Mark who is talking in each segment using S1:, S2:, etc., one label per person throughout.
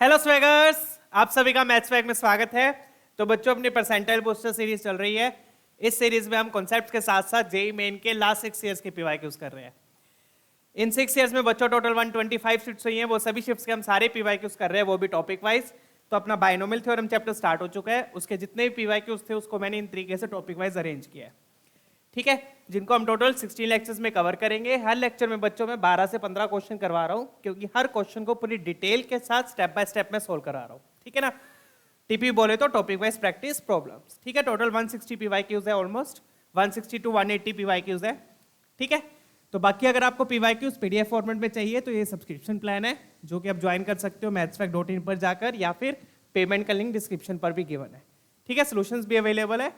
S1: Hello स्वैगर्स, आप सभी का मैथ्स स्वैग में स्वागत है। तो बच्चों, अपनी परसेंटाइल बूस्टर सीरीज चल रही है। इस सीरीज में हम कॉन्सेप्ट्स के साथ साथ जेईई मेन के लास्ट 6 ईयर्स के पीवाईक्यूज कर रहे हैं। इन 6 ईयर्स में बच्चों टोटल 125 शिफ्ट्स हुई हैं। वो सभी शिफ्ट्स के हम सारे पीवाईक्यूज कर रहे हैं, वो भी टॉपिक वाइज। तो अपना बाइनोमियल थ्योरम चैप्टर स्टार्ट हो चुका है। उसके जितने भी पीवाईक्यूज थे उसको मैंने इन तरीके से टॉपिक वाइज अरेंज किया है, ठीक है, जिनको हम टोटल 16 लेक्चर्स में कवर करेंगे। हर लेक्चर में बच्चों में 12 से 15 क्वेश्चन करवा रहा हूं, क्योंकि हर क्वेश्चन को पूरी डिटेल के साथ स्टेप बाय स्टेप में सोल्व करा रहा हूं, ठीक है ना। टीपी बोले तो टॉपिक वाइज प्रैक्टिस प्रॉब्लम्स, ठीक है। टोटल 160 पीवाईक्यूज है, ऑलमोस्ट 160 टू 180 पीवाईक्यूज है, ठीक है। तो बाकी अगर आपको पीवाईक्यूज पीडीएफ फॉर्मेट में चाहिए तो ये सब्सक्रिप्शन प्लान है, जो कि आप ज्वाइन कर सकते हो mathsfact.in पर जाकर, या फिर पेमेंट का लिंक डिस्क्रिप्शन पर भी गिवन है, ठीक है। सोल्यूशंस भी अवेलेबल है,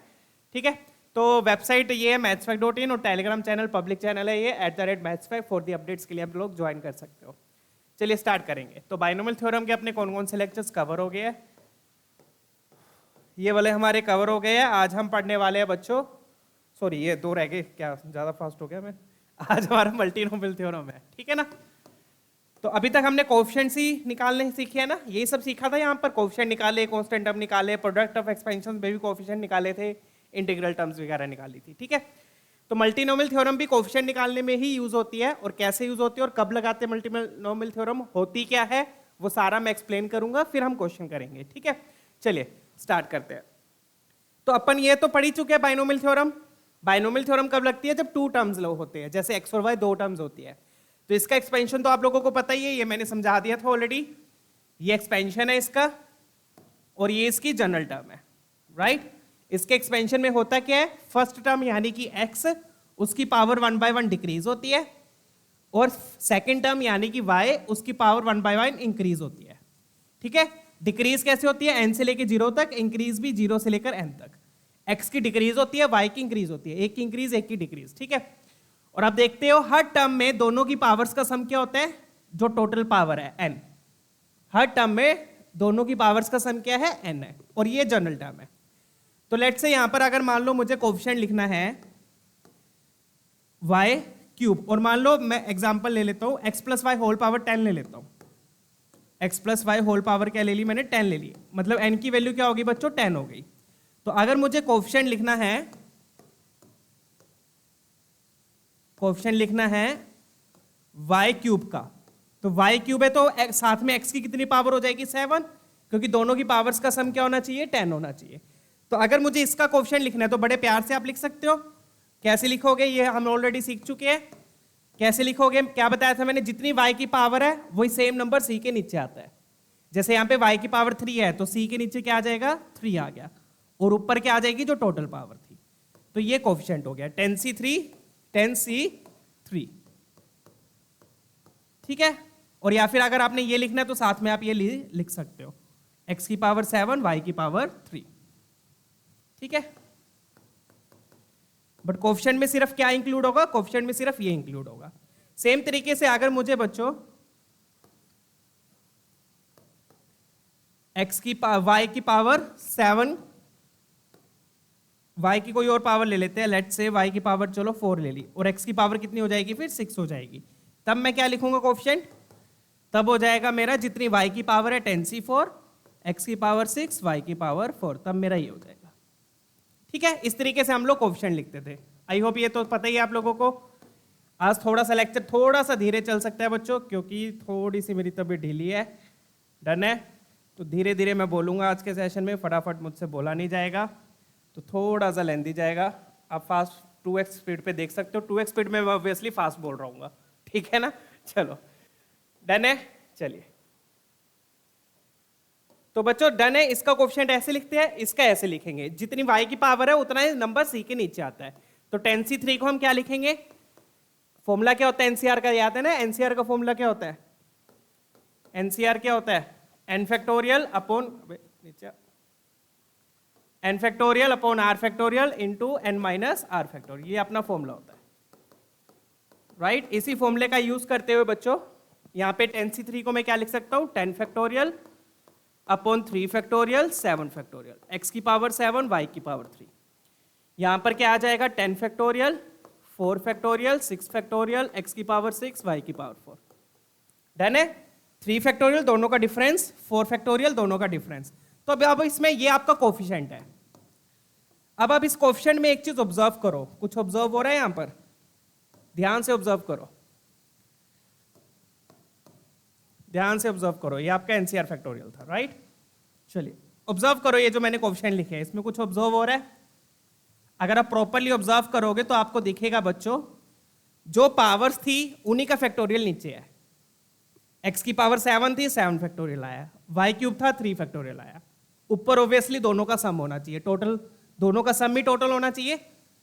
S1: ठीक है। तो वेबसाइट ये है mathsfact.in और टेलीग्राम चैनल पब्लिक चैनल है ये @mathsfact। फॉर द अपडेट्स के लिए आप लोग ज्वाइन कर सकते हो। चलिए स्टार्ट करेंगे। तो बाइनोमियल थ्योरम के अपने कौन कौन से लेक्चर्स कवर हो गए हैं, ये वाले हमारे कवर हो गए हैं। आज हम पढ़ने वाले हैं बच्चों, सॉरी ये 2 रह गए, क्या ज़्यादा फास्ट हो गया मैं। आज हमारा मल्टीनोमियल थ्योरम है, ठीक है ना। तो अभी तक हमने कोएफिशिएंट्स ही निकालने सीखे है ना, यही सब सीखा था। यहाँ पर कोएफिशिएंट निकाले, कांस्टेंट टर्म निकाले, प्रोडक्ट ऑफ एक्सपेंशन में भी कोएफिशिएंट निकाले थे, इंटीग्रल टर्म्स वगैरह निकाली थी, ठीक है। तो मल्टीनोमियल थ्योरम भी कोएफिशिएंट निकालने में ही यूज होती है, और कैसे यूज होती है और कब लगाते हैं मल्टीनोमियल थ्योरम, होती क्या है, वो सारा मैं एक्सप्लेन करूंगा, फिर हम क्वेश्चन करेंगे, ठीक है। चलिए स्टार्ट करते हैं। तो अपन ये तो पढ़ ही चुके हैं बाइनोमियल थ्योरम। बाइनोमियल थ्योरम कब लगती है, जब 2 टर्म्स लो होते हैं, जैसे एक्स और वाई 2 टर्म्स होती है। तो इसका एक्सपेंशन तो आप लोगों को पता ही है, ये मैंने समझा दिया था ऑलरेडी। ये एक्सपेंशन है इसका, और ये इसकी जनरल टर्म है, राइट। इसके एक्सपेंशन में होता क्या है, फर्स्ट टर्म यानी कि x, उसकी पावर 1 by 1 डिक्रीज होती है, और सेकंड टर्म यानी कि y, उसकी पावर 1 by 1 इंक्रीज होती है, ठीक है। डिक्रीज कैसे होती है, n से लेकर 0 तक, इंक्रीज भी 0 से लेकर n तक। x की डिक्रीज होती है, y की इंक्रीज होती है, एक की इंक्रीज एक की डिक्रीज, ठीक है। और आप देखते हो हर टर्म में दोनों की पावर्स का सम क्या होता है, जो टोटल पावर है n। हर टर्म में दोनों की पावर्स का सम क्या है, n है, और ये जनरल टर्म है। तो लेट्स से यहां पर अगर मान लो मुझे कोएफिशिएंट लिखना है y क्यूब, और मान लो मैं एग्जांपल ले लेता हूं x plus y whole power 10 ले लेता हूं। x plus y whole power क्या ले ली मैंने, 10 ले ली, मतलब n की वैल्यू क्या होगी बच्चों, 10 हो गई। तो अगर मुझे कोएफिशिएंट लिखना है, कोएफिशिएंट लिखना है y क्यूब का, तो y क्यूब है तो साथ में x की कितनी पावर हो जाएगी, 7, क्योंकि दोनों की पावर्स का सम क्या होना चाहिए, 10 होना चाहिए। तो अगर मुझे इसका कोएफिशिएंट लिखना है तो बड़े प्यार से आप लिख सकते हो। कैसे लिखोगे, ये हम ऑलरेडी सीख चुके हैं। कैसे लिखोगे, क्या बताया था मैंने, जितनी y की पावर है वही सेम नंबर c के नीचे आता है। जैसे यहाँ पे y की पावर 3 है तो c के नीचे क्या आ जाएगा, 3 आ गया, और ऊपर क्या आ जाएगी, जो टोटल पावर थी। तो ये कोएफिशिएंट हो गया 10c3, ठीक है। और या फिर अगर आपने ये लिखना है तो साथ में आप ये लिख सकते हो, x की पावर 7, y की पावर 3, ठीक है। बट कोएफिशिएंट में सिर्फ क्या इंक्लूड होगा, कोएफिशिएंट में सिर्फ ये इंक्लूड होगा। सेम तरीके से अगर मुझे बच्चों x की y की पावर 7, y की कोई और पावर ले लेते हैं, लेट्स से y की पावर चलो 4 ले ली, और x की पावर कितनी हो जाएगी, फिर 6 हो जाएगी। तब मैं क्या लिखूंगा कोएफिशिएंट, तब हो जाएगा मेरा जितनी y की पावर है 10c4, x की पावर 6, y की पावर 4, तब मेरा ये हो जाएगा, ठीक है। इस तरीके से हम लोग कोएफिशिएंट लिखते थे। आई होप ये तो पता ही है आप लोगों को। आज थोड़ा सा लेक्चर थोड़ा सा धीरे चल सकता है बच्चों, क्योंकि थोड़ी सी मेरी तबीयत ढीली है, डन है। तो धीरे धीरे मैं बोलूंगा आज के सेशन में, फटाफट मुझसे बोला नहीं जाएगा, तो थोड़ा सा लेंदी जाएगा। आप फास्ट 2x स्पीड पे देख सकते हो, 2x स्पीड में मैं ऑब्वियसली फास्ट बोल रहा हूँ, ठीक है ना। चलो डन है, चलिए। तो बच्चों डन है, इसका कोएफिशिएंट ऐसे लिखते हैं, इसका ऐसे लिखेंगे, जितनी y की पावर है उतना ही नंबर c के नीचे आता है। तो 10c3 को हम क्या लिखेंगे, फॉर्मूला क्या होता है एनसीआर का, याद है ना, एनसीआर का फॉर्मूला क्या होता है, एनसीआर क्या होता है, n factorial upon n factorial upon r factorial into n minus r factorial, ये अपना फॉर्मूला होता है, राइट। इसी फॉर्मूले का यूज करते हुए बच्चों यहाँ पे 10c3 को मैं क्या लिख सकता हूँ, 10 factorial upon 3 factorial 7 factorial, x की पावर 7, y की पावर 3। यहाँ पर क्या आ जाएगा, 10 फैक्टोरियल, 4 फैक्टोरियल, 6 फैक्टोरियल, x की पावर 6, y की पावर 4, डन है। 3 फैक्टोरियल दोनों का डिफरेंस, 4 फैक्टोरियल दोनों का डिफरेंस। तो अब इसमें ये आपका कोफिशिएंट है। अब आप इस कोफिशिएंट में एक चीज ऑब्जर्व करो, कुछ ऑब्जर्व हो रहा है यहां पर, ध्यान से ऑब्जर्व करो, ध्यान से ऑब्जर्व करो। ये आपका एनसीआर फैक्टोरियल था, राइट? चलिए ऑब्जर्व करो, ये जो मैंने कोफिशिएंट लिखे हैं इसमें कुछ ऑब्जर्व हो रहा है। अगर आप प्रॉपरली ऑब्जर्व करोगे तो आपको दिखेगा बच्चों, जो पावर्स थी उन्हीं का फैक्टोरियल नीचे है। x की पावर 7 थी, 7 फैक्टोरियल आया, y क्यूब था, 3 फैक्टोरियल आया। ऊपर ऑब्वियसली दोनों का सम होना चाहिए, टोटल दोनों का सम ही टोटल होना चाहिए,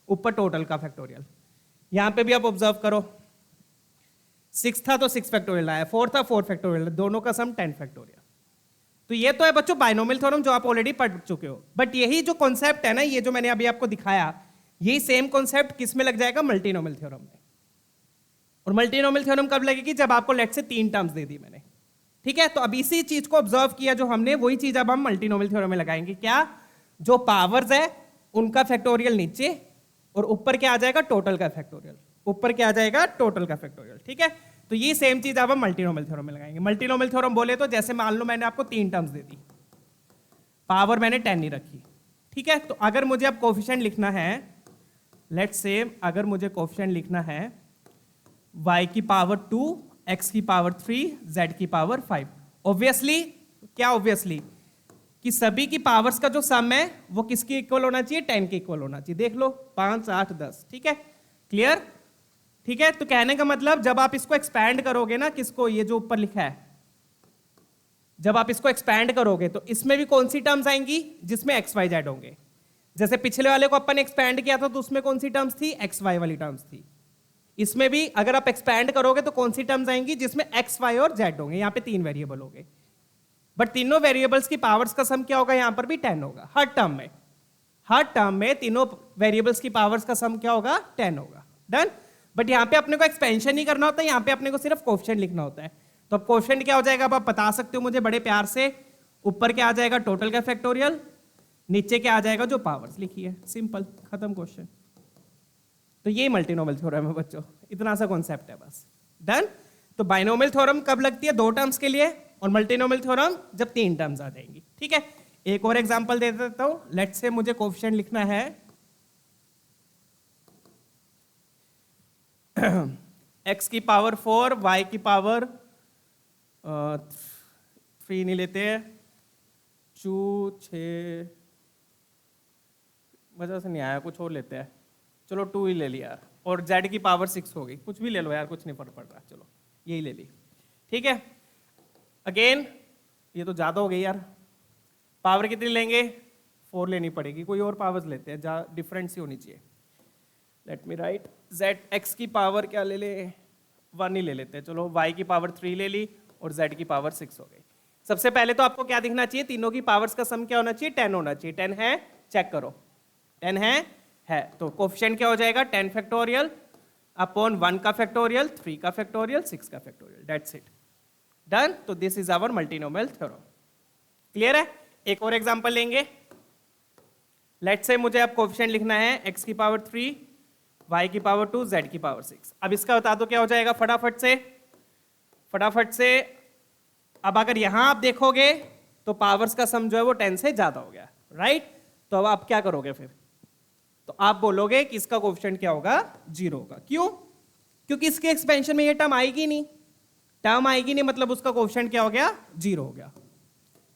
S1: ऊपर टोटल का फैक्टोरियल। यहां पे भी आप ऑब्जर्व करो, 6 था तो 6 फैक्टोरियल आया, 4 था 4 फैक्टोरियल, दोनों का सम 10 फैक्टोरियल। तो ये तो है बच्चों बाइनोमियल थ्योरम जो आप ऑलरेडी पढ़ चुके हो। बट यही जो कॉन्सेप्ट है ना, ये जो मैंने अभी आपको दिखाया, यही सेम कॉन्सेप्ट किस में लग जाएगा? मल्टीनोमियल थ्योरम में। और मल्टीनोमियल थ्योरम कब लगेगी? जब आपको लेट से 3 टर्म्स दे दी मैंने, ठीक है? तो अब इसी चीज को ऑब्जर्व किया जो हमने, वही चीज अब हम मल्टीनोमियल थ्योरम में लगाएंगे। क्या? जो पावर्स है उनका फैक्टोरियल नीचे, और ऊपर क्या आ जाएगा? टोटल का फैक्टोरियल। ऊपर क्या आ जाएगा? टोटल का फैक्टोरियल, ठीक है? तो ये सेम चीज अब हम मल्टीनोमियल थ्योरम में लगाएंगे। मल्टीनोमियल थ्योरम बोले तो जैसे मान लो मैंने आपको 3 टर्म्स दे दी, पावर मैंने 10 नहीं रखी, ठीक है? तो अगर मुझे अब कोफिशिएंट लिखना है, लेट्स से अगर मुझे कोफिशिएंट लिखना है y की पावर 2, x की पावर 3, z की पावर 5, ऑब्वियसली क्या? ऑब्वियसली कि सभी की पावर्स का जो सम है वो किसके इक्वल होना चाहिए? 10 के इक्वल होना चाहिए। देख लो 5, 8, 10, ठीक है? क्लियर? ठीक है? तो कहने का मतलब जब आप इसको एक्सपैंड करोगे ना, किसको? ये जो ऊपर लिखा है, जब आप इसको एक्सपैंड करोगे तो इसमें भी कौन सी टर्म्स आएंगी? जिसमें एक्स वाई जेड होंगे। जैसे पिछले वाले को अपन एक्सपैंड किया था तो उसमें कौन सी टर्म्स थी? एक्स वाई वाली टर्म्स थी। इसमें भी अगर आप एक्सपैंड करोगे तो कौन सी टर्म्स आएंगी? जिसमें एक्स वाई और जेड होंगे। यहाँ पे 3 वेरिएबल होंगे, बट तीनों वेरिएबल्स की पावर्स का सम क्या होगा? यहाँ पर भी 10 होगा। हर टर्म में, हर टर्म में तीनों वेरिएबल्स की पावर्स का सम क्या होगा? 10 होगा। डन? बट यहाँ पे अपने को एक्सपेंशन नहीं करना होता, यहाँ पे अपने को सिर्फ कोफिशिएंट लिखना होता है। तो अब कोफिशिएंट क्या हो जाएगा? अब आप बता सकते हो मुझे बड़े प्यार से। ऊपर क्या आ जाएगा? टोटल का फैक्टोरियल, नीचे क्या आ जाएगा? जो पावर्स लिखी है। सिंपल, खत्म क्वेश्चन। तो ये मल्टीनोमियल थ्योरम है बच्चों, इतना सा कॉन्सेप्ट है बस। डन? तो बाइनोमियल थ्योरम कब लगती है? 2 टर्म्स के लिए, और मल्टीनोमियल थ्योरम जब 3 टर्म्स आ जाएंगी, ठीक है? एक और एग्जांपल दे देता हूं। लेट्स से मुझे कोफिशिएंट लिखना है x की पावर 4, y की पावर 3 नहीं लेते हैं, 2, 6 वजह से नहीं आया, कुछ और लेते हैं। चलो 2 ही ले लिया यार, और z की पावर 6 हो गई। कुछ भी ले लो यार, कुछ नहीं फर्क पड़ रहा, चलो यही ले ली, ठीक है? अगेन ये तो ज्यादा हो गई यार। पावर कितनी लेंगे? 4 लेनी पड़ेगी। कोई और पावर्स लेते हैं, जहाँ डिफरेंट सी होनी चाहिए। Let me right, z x की पावर क्या ले ले? 1 ही ले लेते हैं। चलो y की पावर 3 ले ली, और z की पावर 6 हो गई। सबसे पहले तो आपको क्या दिखना चाहिए? तीनों की पावर्स का सम क्या होना चाहिए? 10 होना चाहिए। 10 है? चेक करो, 10 है। तो कोफिशिएंट क्या हो जाएगा? 10 फैक्टोरियल अपॉन 1 का फैक्टोरियल, 3 का फैक्टोरियल, 6 का फैक्टोरियल। That's it. डन? तो this is our multinomial theorem. Clear है? एक और एग्जांपल लेंगे। लेट्स से मुझे अब कोफिशिएंट लिखना है x की पावर 3, y की पावर 2, z की पावर 6। अब इसका बता दो क्या हो जाएगा फटाफट से। अब अगर यहां आप देखोगे तो पावर्स का सम जो है वो 10 से ज्यादा हो गया, राइट? तो अब आप क्या करोगे फिर? तो आप बोलोगे कि इसका कोफिशिएंट क्या होगा? 0 होगा। क्यों? क्योंकि इसके एक्सपेंशन में ये टर्म आएगी नहीं। टर्म आएगी नहीं मतलब उसका कोफिशिएंट क्या हो गया? 0 हो गया।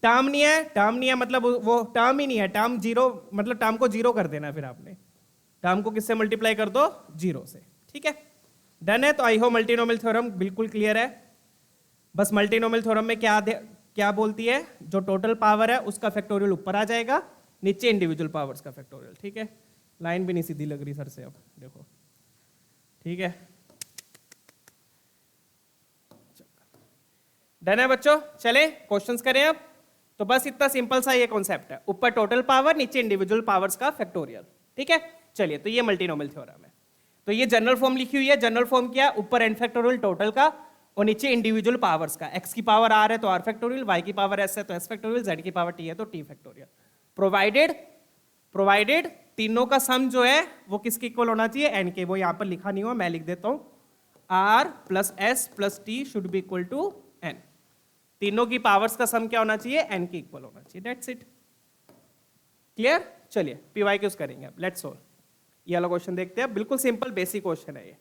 S1: टर्म नहीं है मतलब वो टर्म ही नहीं है। टर्म 0 मतलब टर्म को 0 कर देना। फिर आपने टर्म को किससे मल्टीप्लाई कर दो? 0 से, ठीक है? डन है? तो आई होप मल्टीनोमियल थ्योरम बिल्कुल क्लियर है। बस मल्टीनोमियल थ्योरम में क्या बोलती है? जो टोटल पावर है उसका फैक्टोरियल ऊपर आ जाएगा, नीचे इंडिविजुअल पावर्स का फैक्टोरियल, ठीक है? लाइन भी नहीं सीधी लग रही सर से, अब देखो, ठीक है? डन है बच्चों? चले क्वेश्चंस करें अब। तो बस इतना सिंपल सा ये कॉन्सेप्ट है, ऊपर टोटल पावर, नीचे इंडिविजुअल पावर्स का फैक्टोरियल, ठीक है? चलिए, तो ये मल्टीनोमियल थ्योरम है। तो ये जनरल फॉर्म लिखी हुई है। जनरल फॉर्म क्या? ऊपर n फैक्टोरियल टोटल का, और नीचे इंडिविजुअल पावर्स का। x की पावर r है तो r फैक्टोरियल, y की पावर s है तो s फैक्टोरियल, z की पावर t है तो t फैक्टोरियल। प्रोवाइडेड तीनों का सम जो है वो किसके इक्वल होना चाहिए? n के। वो यहां पर लिखा नहीं हुआ, मैं लिख देता हूं। r plus s plus t should be equal to n। तीनों की पावर्स का सम क्या होना चाहिए, n के इक्वल होना चाहिए, दैट्स इट। क्लियर? चलिए पीवाईक्यूज करेंगे अब, लेट्स सॉल्व। ये वाला क्वेश्चन देखते हैं, बिल्कुल सिंपल बेसिक क्वेश्चन है ये।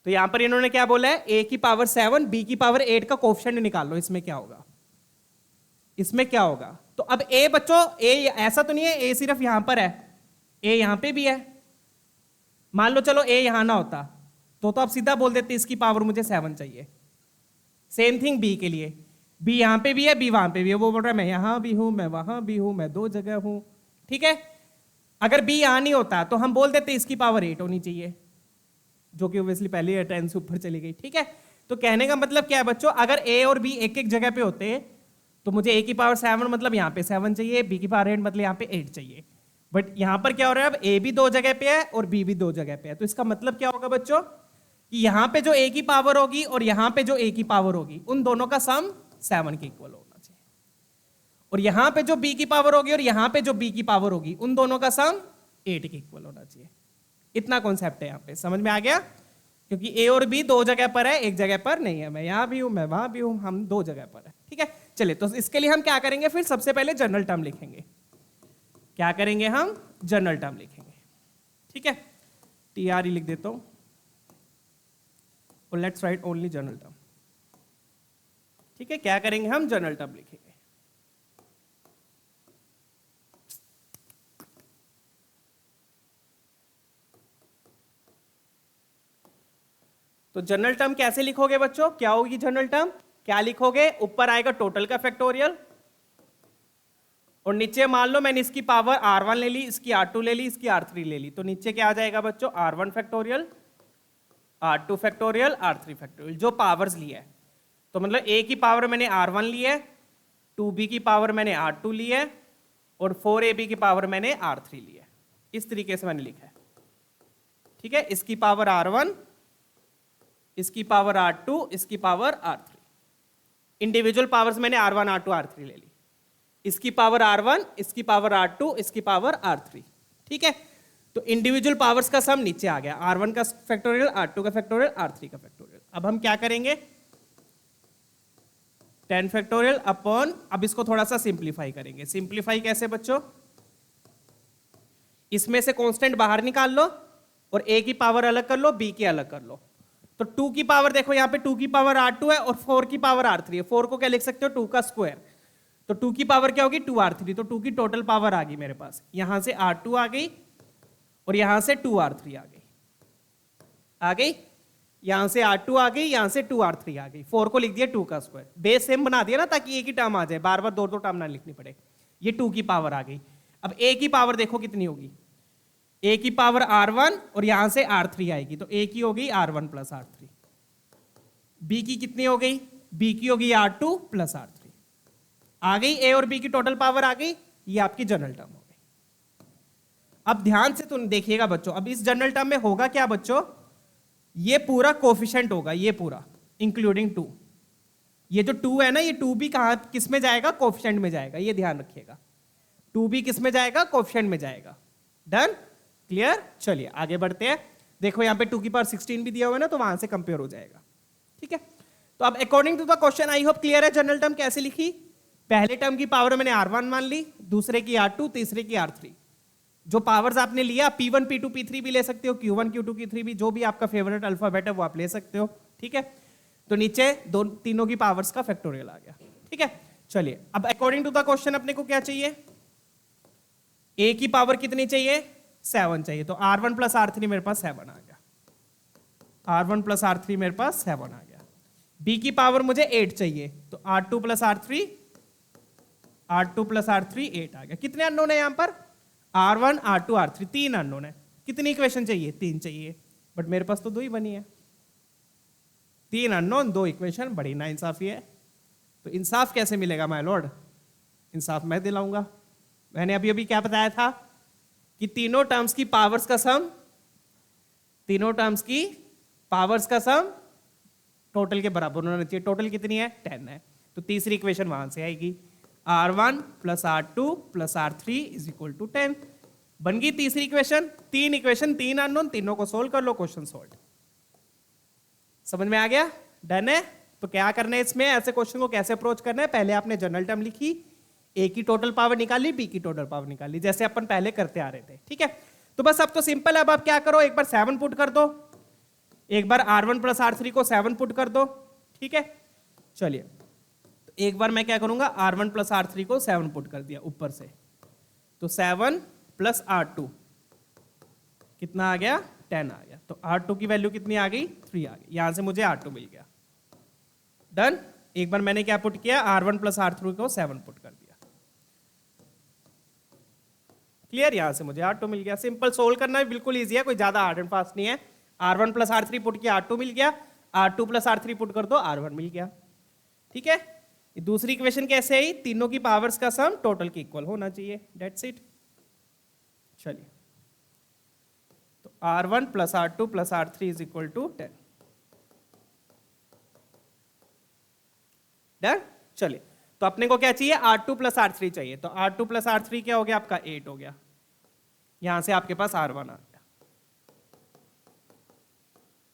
S1: तो यहां पर इन्होंने क्या बोला है, a की पावर 7 b की पावर 8 का कोएफिशिएंट निकाल लो, इसमें क्या होगा, इसमें क्या होगा। तो अब a बच्चों, a ऐसा तो नहीं है a सिर्फ यहां पर है, a यहां पे भी है। मान लो चलो a यहां ना होता तो आप सीधा बोल देते इसकी पावर मुझे 7 चाहिए। सेम थिंग b के लिए, b यहां पे भी है, b वहां पे भी है, वो बोल रहा है मैं यहां भी हूं, मैं वहां भी हूं, मैं दो जगह हूं, ठीक है। अगर b यहां नहीं होता तो हम बोल देते इसकी पावर 8 होनी चाहिए, जो कि ऑब्वियसली पहले 10 से ऊपर चली गई, ठीक है। तो कहने का मतलब क्या है बच्चों, अगर a और b एक एक जगह पे होते तो मुझे a की पावर 7 मतलब यहाँ पे 7 चाहिए, b की पावर 8 मतलब यहाँ पे 8 चाहिए। बट यहाँ पर क्या हो रहा है, अब a भी दो जगह पे है और b भी दो जगह पे है। तो इसका मतलब क्या होगा बच्चों, कि यहाँ पे जो a की पावर होगी और यहाँ पे जो a की पावर होगी, उन दोनों का सम 7 के इक्वल होना चाहिए। और यहाँ पे जो b की पावर होगी और यहाँ पे जो b की पावर होगी, उन दोनों का सम 8 के इक्वल होना चाहिए। इतना कॉन्सेप्ट है यहाँ पे, समझ में आ गया। क्योंकि a और b दो जगह पर है, एक जगह पर नहीं है, मैं यहां भी हूं, मैं वहां भी हूं, हम दो जगह पर है, ठीक है। चलिए तो इसके लिए हम क्या करेंगे, फिर सबसे पहले जनरल टर्म लिखेंगे। क्या करेंगे, हम जनरल टर्म लिखेंगे, ठीक है। TRE लिख देता हूं और let's write only general term, ठीक है। क्या करेंगे, हम जनरल टर्म लिखेंगे। तो जनरल टर्म कैसे लिखोगे बच्चों, क्या होगी जनरल टर्म, क्या लिखोगे, ऊपर आएगा टोटल का फैक्टोरियल और नीचे मान लो मैंने इसकी पावर R1 ले ली, इसकी R2 ले ली, इसकी R3 ले ली, तो नीचे क्या आ जाएगा बच्चों, R1 factorial, R2 factorial, R3 factorial, जो पावर्स ली है। तो मतलब A की पावर मैंने R1 ली है, 2B की पावर मैंने R2 ली है और 4AB की पावर मैंने R3 ली है। इस तरीके से मैंने लिखा है, ठीक है। इसकी पावर R1, इसकी पावर R2, इसकी पावर R3, इंडिविजुअल पावर्स मैंने R1, R2, R3 ले ली। इसकी पावर R1, इसकी पावर R2, इसकी पावर R3, ठीक है। तो इंडिविजुअल पावर्स का सम नीचे आ गया, R1 का फैक्टोरियल, R2 का फैक्टोरियल, R3 का फैक्टोरियल। अब हम क्या करेंगे, 10 फैक्टोरियल अपॉन, अब इसको थोड़ा सा सिंप्लीफाई करेंगे। सिंप्लीफाई कैसे बच्चों, इसमें से कांस्टेंट बाहर निकाल लो और a की पावर अलग कर लो, b की अलग कर लो। तो 2 की पावर देखो, यहाँ पे 2 की पावर R2 है और 4 की पावर R3 है। 4 को क्या लिख सकते हो, 2 का स्क्वायर। तो 2 की पावर क्या होगी, 2R3। तो 2 की टोटल पावर आ गई मेरे पास, यहां से R2 आ गई और यहां से 2R3 आ गई, यहां से R2 आ गई, यहां से 2R3 आ गई। 4 को लिख दिया 2 का स्क्वायर, बेस सेम बना दिया ना, ताकि एक ही टर्म आ जाए, बार बार दो दो टर्म ना लिखनी पड़े। ये 2 की पावर आ गई। अब a की पावर देखो कितनी होगी, a की पावर R1 और यहां से R3 आएगी, तो a की होगी R1 प्लस R3। b की कितनी हो गई, b की होगी R2 प्लस R3। आ गई a और b की टोटल पावर आ गई, ये आपकी जनरल टर्म हो गई। अब ध्यान से तुम देखिएगा बच्चों, अब इस जनरल टर्म में होगा क्या बच्चों, ये पूरा कोफिशिएंट होगा, ये पूरा इंक्लूडिंग 2। ये जो 2 है ना, ये 2 भी कहां किस में जाएगा, कोफिशिएंट में जाएगा, ये ध्यान रखिएगा। 2 भी किस में जाएगा, कोफिशिएंट में जाएगा। Done, clear. चलिए आगे बढ़ते हैं। देखो यहाँ पे 2 की पावर 16 भी दिया हुआ है ना, तो वहां से कंपेयर हो जाएगा, ठीक है। तो अब according to the question, I hope clear है। जनरल टर्म कैसे लिखी, पहले टर्म की पावर मैंने R1 मान ली, दूसरे की R2, तीसरे की R3। जो पावर्स आपने लिया, P1, P2, P3 भी ले सकते हो, Q1, Q2, Q3 भी, जो भी आपका फेवरेट अल्फाबेट है वो आप ले सकते हो, ठीक है। तो नीचे तीनों की पावर्स का फैक्टोरियल आ गया, ठीक है। चलिए अब अकॉर्डिंग टू द क्वेश्चन अपने को क्या चाहिए, a की पावर कितनी चाहिए, 7 चाहिए। तो R1 प्लस R3 मेरे पास 7 आ गया, R1 प्लस R3 मेरे पास 7 आ गया। b की पावर मुझे 8 चाहिए, तो R2 plus R3, R2 plus R3 8 आ गया। कितने अननोन है यहाँ पर, R1, R2, R3, 3 अननोन है। कितनी इक्वेशन चाहिए, 3 चाहिए, बट मेरे पास तो 2 ही बनी है। 3 अननोन, 2 इक्वेशन, बड़ी नाइंसाफी है। तो इंसाफ कैसे मिलेगा माय लॉर्ड, इंसाफ मैं दिलाऊंगा। मैंने अभी अभी क्या बताया था कि तीनों टर्म्स की पावर्स का सम, तीनों टर्म्स की पावर्स का सम टोटल के बराबर होना चाहिए। टोटल कितनी है, 10 है। तो तीसरी इक्वेशन वहां से आएगी, R1 plus R2 plus R3 is equal to 10। बन गई तीसरी इक्वेशन। 3 इक्वेशन, 3 अननोन, तीनों को सोल्व कर लो, क्वेश्चन सोल्व। समझ में आ गया, डन है। तो क्या करना है इसमें, ऐसे क्वेश्चन को कैसे अप्रोच करना है, पहले आपने जनरल टर्म लिखी, ए की टोटल पावर निकाली, बी की टोटल पावर निकाली, जैसे अपन पहले करते आ रहे थे, ठीक है। तो बस अब तो सिंपल है, अब आप क्या करो, एक बार 7 पुट कर दो, एक बार R1 प्लस R3 को 7 पुट कर दो, ठीक है। चलिए एक बार मैं क्या करूंगा, R1 प्लस R3 को 7 पुट कर दिया ऊपर से, तो 7 प्लस R2 कितना आ गया, 10 आ गया। तो R2 की वैल्यू कितनी आ गई, 3 आ गई, यहां से मुझे R2 मिल गया। डन। एक बार मैंने क्या पुट किया, R1 प्लस R3 को 7 पुट कर दिया, क्लियर। यहां से मुझे R2 मिल गया। सिंपल, सोल्व करना भी बिल्कुल ईजी है, कोई ज्यादा हार्ड एंड फास्ट नहीं है। R1 प्लस R3 पुट किया, R2 मिल गया, R2 प्लस R3 पुट कर दो, R1 मिल गया, ठीक है। दूसरी इक्वेशन कैसे आई, तीनों की पावर्स का सम टोटल के इक्वल होना चाहिए, दैट्स इट। चलिए तो R1 plus R2 plus R3 is equal to 10। Done. चलिए तो अपने को क्या चाहिए, R2 प्लस R3 चाहिए, तो R2 प्लस R3 क्या हो गया आपका, 8 हो गया। यहां से आपके पास R1 आ गया,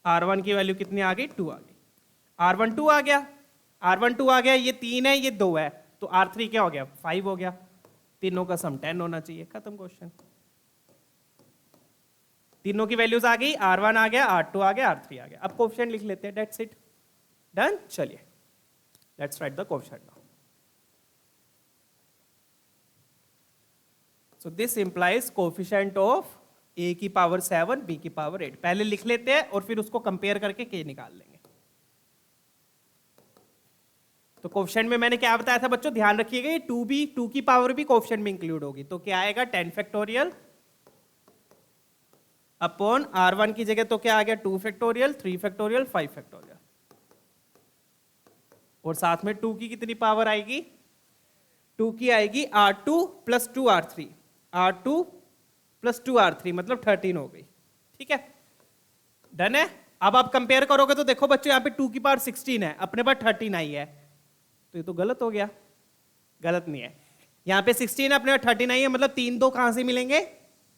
S1: R1 की वैल्यू कितनी आ गई, 2 आ गई। R1 2 आ गया, R1 2 आ गया, ये 3 है, ये 2 है, तो R3 क्या हो गया, 5 हो गया। तीनों का सम 10 होना चाहिए, खत्म क्वेश्चन। तीनों की वैल्यूज आ गई, R1 आ गया, R2 आ गया, R3 आ गया। अब कोएफिशिएंट लिख लेते हैं, दैट्स इट। डन। चलिए let's write the coefficient now. So this implies coefficient of a की पावर 7 b की पावर 8। पहले लिख लेते हैं और फिर उसको कंपेयर करके k निकाल लेंगे। तो कोएफिशिएंट में मैंने क्या बताया था बच्चों, ध्यान रखिएगा, ये 2 की पावर भी कोएफिशिएंट में इंक्लूड होगी। तो क्या आएगा, 10 फैक्टोरियल अपॉन R1 की जगह तो क्या आ गया, 2 फैक्टोरियल, 3 फैक्टोरियल, 5 फैक्टोरियल, और साथ में 2 की कितनी पावर आएगी, 2 की आएगी R2 plus 2 R3, R2 plus 2 R3 मतलब 13 हो गई, ठीक है। डन है। अब आप कंपेयर करोगे तो देखो बच्चों, यहाँ पे 2 की पावर 16 है, अपने पास 13 आई है, तो ये तो गलत हो गया। गलत नहीं है, यहाँ पे 16 अपने 13 आई है, मतलब 3 2 कहां से मिलेंगे,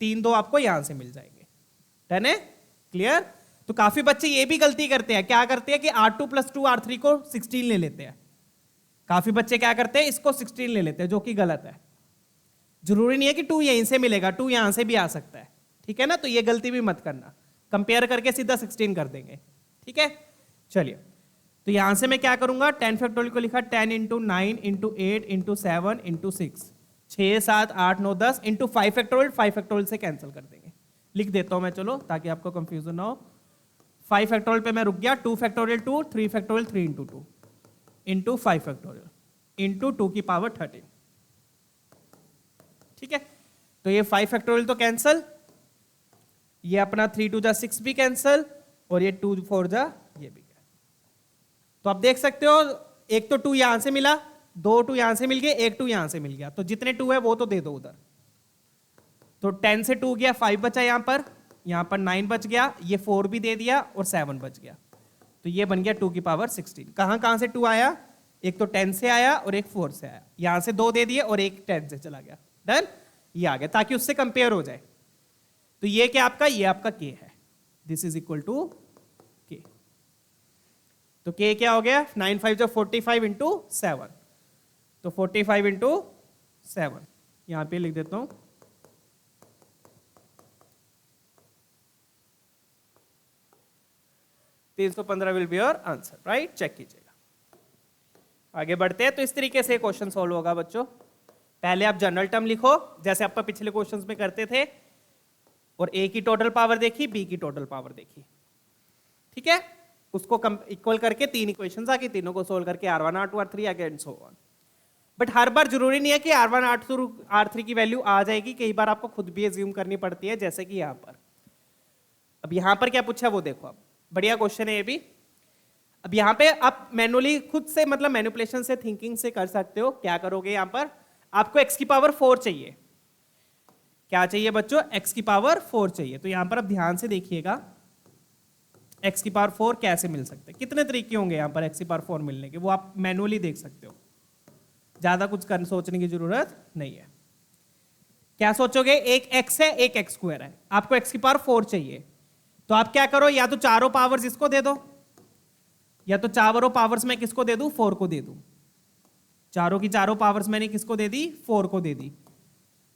S1: 3 2 आपको यहां से मिल जाएंगे। डन है, क्लियर। तो काफी बच्चे ये भी गलती करते हैं, क्या करते हैं कि R2 प्लस 2 R3 को 16 ले लेते हैं। काफी बच्चे क्या करते हैं, इसको 16 ले लेते हैं, जो कि गलत है। जरूरी नहीं है कि 2 यहीं से मिलेगा, 2 यहां से भी आ सकता है, ठीक है ना। तो ये गलती भी मत करना, कंपेयर करके सीधा 16 कर देंगे, ठीक है। चलिए तो यहां से मैं क्या करूंगा, 10 फैक्टोरियल को लिखा 10 into 9 into 8 into 7 into 6, 6 7 8 9 10 into 5 factorial, 5 factorial से कैंसिल कर देंगे। लिख देता हूं मैं, चलो ताकि आपको कंफ्यूजन ना हो। 5 फैक्टोरियल पे मैं रुक गया, 2 factorial 2, 3 factorial 3 into 2 into 5 factorial into 2 की पावर 13, ठीक है। तो ये 5 फैक्टोरियल तो कैंसिल, ये अपना 3 2 जा 6 भी कैंसिल, और ये 2 4 जा ये भी। तो आप देख सकते हो, एक तो 2 यहां से मिला, 2 2 यहां से मिल गए, एक 2 यहां से मिल गया, तो जितने 2 है वो तो दे दो उधर। तो 10 से 2 गया, 5 बचा यहां पर 9 बच गया, ये 4 भी दे दिया और 7 बच गया, तो ये बन गया 2 की पावर 16। कहां से 2 आया, एक तो 10 से आया और एक 4 से आया, यहां से 2 दे दिए और एक 10 से चला गया। डन, ये आ गया, ताकि उससे कंपेयर हो जाए। तो ये क्या आपका, ये आपका k है, this is equal to k। तो k क्या हो गया, 9 5 जो 45 इंटू 7, तो 45 इंटू 7 यहां पे लिख देता हूं। तो 315 will be your answer, right. Check कीजिएगा। आगे बढ़ते हैं। तो इस तरीके से क्वेश्चन सॉल्व होगा बच्चों। पहले आप जनरल टर्म लिखो, जैसे आप पिछले क्वेश्चंस में करते थे, और a की टोटल पावर देखी, b की टोटल पावर देखी, ठीक है। उसको इक्वल करके 3 इक्वेशंस आ गई, तीनों को सोल्व करके R1 R2 R3 आ गया एंड सो ऑन। बट हर बार जरूरी नहीं है कि R1 R2 R3 की वैल्यू आ जाएगी, कई बार आपको खुद भी एज्यूम करनी पड़ती है, जैसे कि यहां पर। अब यहां पर क्या पूछा वो देखो, अब बढ़िया क्वेश्चन है ये भी। अब यहां पे आप मैनुअली खुद से, मतलब मैनिपुलेशन से, थिंकिंग से कर सकते हो। क्या करोगे, यहां पर आपको x की पावर 4 चाहिए। क्या चाहिए बच्चों, x की पावर 4 चाहिए। तो यहां पर आप ध्यान से देखिएगा, x की पावर 4 कैसे मिल सकते हैं, कितने तरीके होंगे यहां पर x की पावर 4 मिलने के, वो आप मैनुअली देख सकते हो, ज्यादा कुछ सोचने की जरूरत नहीं है। क्या सोचोगे, एक x है, एक x स्क्वायर है, आपको x की पावर 4 चाहिए, तो आप क्या करो, या तो चारों पावर्स इसको दे दो, या तो चारों पावर्स मैं किसको दे दूं, 4 को दे दूं, चारों की चारों पावर्स मैंने किसको दे दी, 4 को दे दी।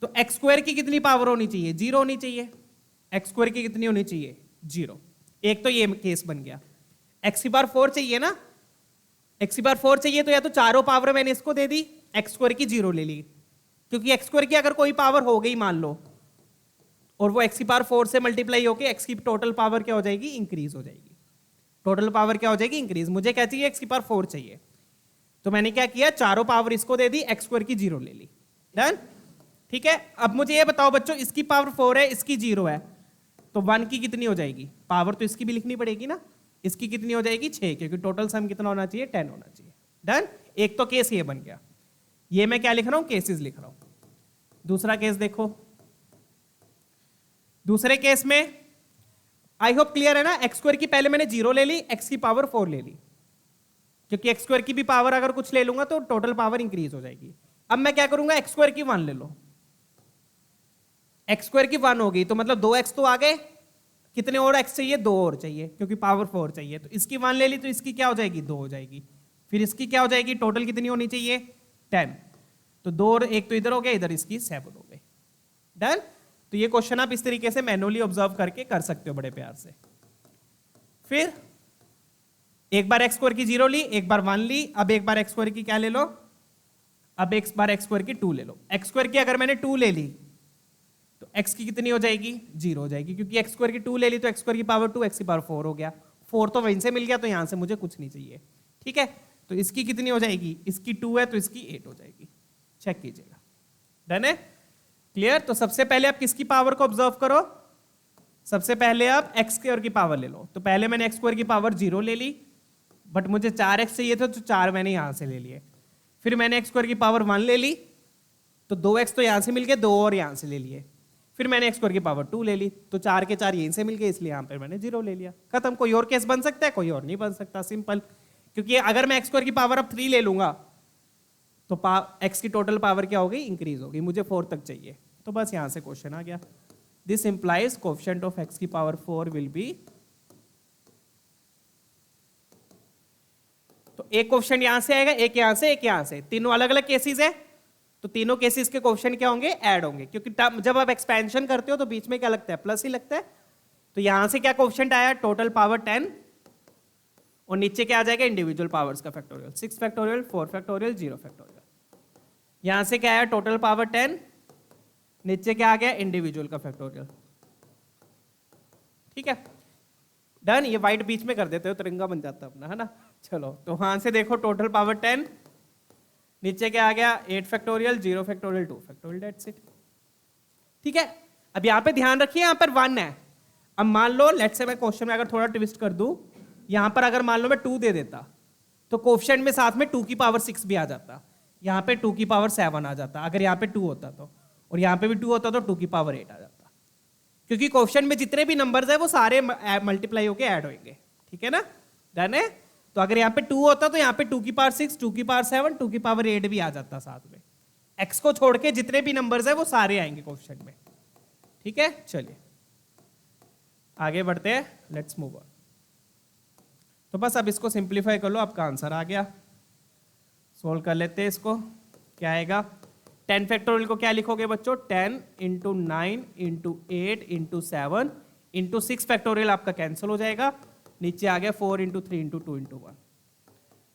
S1: तो एक्स स्क्वायर की कितनी पावर होनी चाहिए, 0 होनी चाहिए। एक्स स्क्वायर की कितनी होनी चाहिए, 0। एक तो ये केस बन गया। एक्स की पावर 4 चाहिए ना, एक्स की पावर 4 चाहिए, तो या तो चारों पावर मैंने इसको दे दी, एक्स स्क्वायर की 0 ले ली, क्योंकि एक्स स्क्वायर की अगर कोई पावर हो गई मान लो, और वो एक्स की पावर 4 से मल्टीप्लाई होकर एक्स की टोटल पावर क्या हो जाएगी, इंक्रीज हो जाएगी। टोटल पावर क्या हो जाएगी, इंक्रीज। मुझे क्या चाहिए, एक्स की पावर 4 चाहिए, तो मैंने क्या किया, चारों पावर इसको दे दी, एक्स स्क्वायर की 0 ले ली। डन, ठीक है। अब मुझे ये बताओ बच्चों, इसकी पावर 4 है, इसकी 0 है, तो 1 की कितनी हो जाएगी, पावर तो इसकी भी लिखनी पड़ेगी ना, इसकी कितनी हो जाएगी, 6, क्योंकि टोटल सम कितना होना चाहिए, 10 होना चाहिए। डन, एक तो केस ये बन गया। ये मैं क्या लिख रहा हूं, केसेस लिख रहा हूं। दूसरा केस देखो, दूसरे केस में आई होप क्लियर है ना, एक्स स्क्वायर की पहले मैंने 0 ले ली, एक्स की पावर 4 ले ली, क्योंकि एक्स स्क्वायर की भी पावर अगर कुछ ले लूंगा तो टोटल पावर इंक्रीज हो जाएगी। अब मैं क्या करूंगा, एक्स स्क्वायर की 1 ले लो, एक्स स्क्वायर की 1 हो गई, तो मतलब 2x तो आ गए, कितने और x चाहिए, 2 और चाहिए, क्योंकि पावर 4 चाहिए, तो इसकी 1 ले ली, तो इसकी क्या हो जाएगी, 2 हो जाएगी, फिर इसकी क्या हो जाएगी, टोटल कितनी होनी चाहिए, 10, तो 2 और 1 तो इधर हो गया, इधर इसकी 7 हो गई। डन, तो ये क्वेश्चन आप इस तरीके से मैनुअली ऑब्जर्व करके कर सकते हो बड़े प्यार से। फिर एक बार एक्स स्क्वायर की 0 ली, एक बार 1 ली, अब एक बार एक्स स्क्वायर की क्या ले लो, अब एक बार एक्स स्क्वायर की 2 ले लो। एक्स स्क्वायर की अगर मैंने 2 ले ली, तो x की कितनी हो जाएगी, 0 हो जाएगी, क्योंकि एक्स स्क्वायर की 2 ले ली, तो एक्स स्क्वायर की पावर 2, एक्स की पावर 4 हो गया, 4 तो वहीं से मिल गया, तो यहां से मुझे कुछ नहीं चाहिए। ठीक है, तो इसकी कितनी हो जाएगी, इसकी 2 है, तो इसकी 8 हो जाएगी। चेक कीजिएगा। डन है, क्लियर। तो सबसे पहले आप किसकी पावर को ऑब्जर्व करो, सबसे पहले आप एक्स स्क्वायर की पावर ले लो। तो पहले मैंने एक्स स्क्वायर की पावर 0 ले ली, बट मुझे 4x चाहिए था, तो 4 मैंने यहां से ले लिए। फिर मैंने एक्स स्क्वायर की पावर 1 ले ली, तो 2x तो यहां से मिल गए, 2 और यहां से ले लिए। फिर मैंने एक्स स्क्वायर की पावर 2 ले ली, तो 4 के 4 यहीं से मिल गए, इसलिए यहां पर मैंने 0 ले लिया। खत्म। कोई और केस बन सकता है, कोई और नहीं बन सकता, सिंपल। क्योंकि अगर मैं एक्स स्क्वायर की पावर अब 3 ले लूंगा, तो एक्स की टोटल पावर क्या हो गई, इंक्रीज होगी, मुझे 4 तक चाहिए, तो बस यहां से क्वेश्चन आ गया। This implies coefficient of x की पावर 4 विल बी, तो एक क्वेश्चन यहां से आएगा, एक यहां से, एक यहां से, तीनों अलग अलग केसेस है, तो तीनों केसेस के क्वेश्चन क्या होंगे, ऐड होंगे, क्योंकि जब आप एक्सपेंशन करते हो तो बीच में क्या लगता है, प्लस ही लगता है। तो यहां से क्या क्वेश्चन आया, टोटल पावर 10, और नीचे क्या आ जाएगा, इंडिविजुअल पावर्स का फैक्टोरियल, 6 फैक्टोरियल, 4 फैक्टोरियल, 0 फैक्टोरियल। यहां से क्या आया, टोटल पावर 10, नीचे क्या आ गया, इंडिविजुअल का फैक्टोरियल। ठीक है, डन। ये व्हाइट बीच में कर देते हो, तिरंगा बन जाता अपना, है ना। चलो, तो वहां से देखो, टोटल पावर 10, नीचे क्या आ गया, 8 factorial, 0 factorial, 2 factorial, that's it. ठीक है, अब यहां पे ध्यान रखिए, यहां पर 1 है। अब मान लो, लेट्स से मैं क्वेश्चन में अगर थोड़ा ट्विस्ट कर दूं, यहां पर अगर मान लो मैं 2 दे देता, तो कोएफिशिएंट में साथ में 2 की पावर 6 भी आ जाता, यहां पे 2 की पावर 7 आ जाता, अगर यहां पे 2 होता तो, और यहां पे भी 2 होता तो 2 की पावर 8 आ जाता, क्योंकि कोएफिशिएंट में जितने भी नंबर्स है वो सारे मल्टीप्लाई होके ऐड होंगे। ठीक है ना, डन है। तो अगर यहाँ पे 2 होता तो यहाँ पे 2 की पावर 6, 2 की पावर 7, 2 की पावर 8 भी आ जाता साथ में। x को छोड़ के जितने भी नंबर्स है वो सारे आएंगे कोएफिशिएंट में। ठीक है, चलिए आगे बढ़ते हैं, लेट्स मूव ऑन। तो बस अब इसको सिंप्लीफाई कर लो, आपका आंसर आ गया। सोल्व कर लेते हैं इसको, क्या आएगा, 10 फैक्टोरियल को क्या लिखोगे बच्चों, 10 into 9 into 8 into 7 into 6 factorial आपका कैंसिल हो जाएगा, नीचे आ गया 4 into 3 into 2 into 1,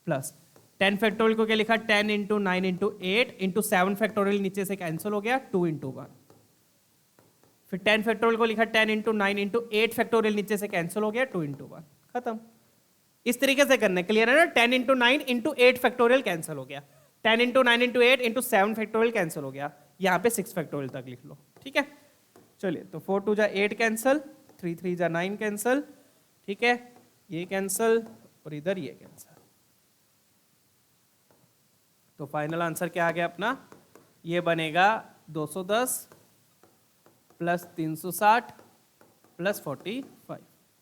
S1: plus 10 factorial को क्या लिखा, 10 इंटू 9 इंटू 8 इंटू 7 फैक्टोरियल नीचे से कैंसिल हो गया, 2 इंटू 1। फिर 10 फैक्टोरियल को लिखा 10 इंटू 9 इंटू 8 फैक्टोरियल नीचे से कैंसिल हो गया, 2 इंटू 1, खत्म। इस तरीके से करना, क्लियर है ना। 10 इंटू 9 इंटू 8 फैक्टोरियल कैंसिल हो गया, 10 into 9 into 8 into 7 factorial cancel हो गया, यहाँ पे 6 फैक्टोरियल तक लिख लो। ठीक है, चलिए, तो 4 2 जा 8 कैंसिल, 3 3 जा 9 कैंसिल, ठीक है, ये कैंसिल और इधर ये कैंसिल। तो फाइनल आंसर क्या आ गया अपना, ये बनेगा 210 प्लस 360 प्लस 45,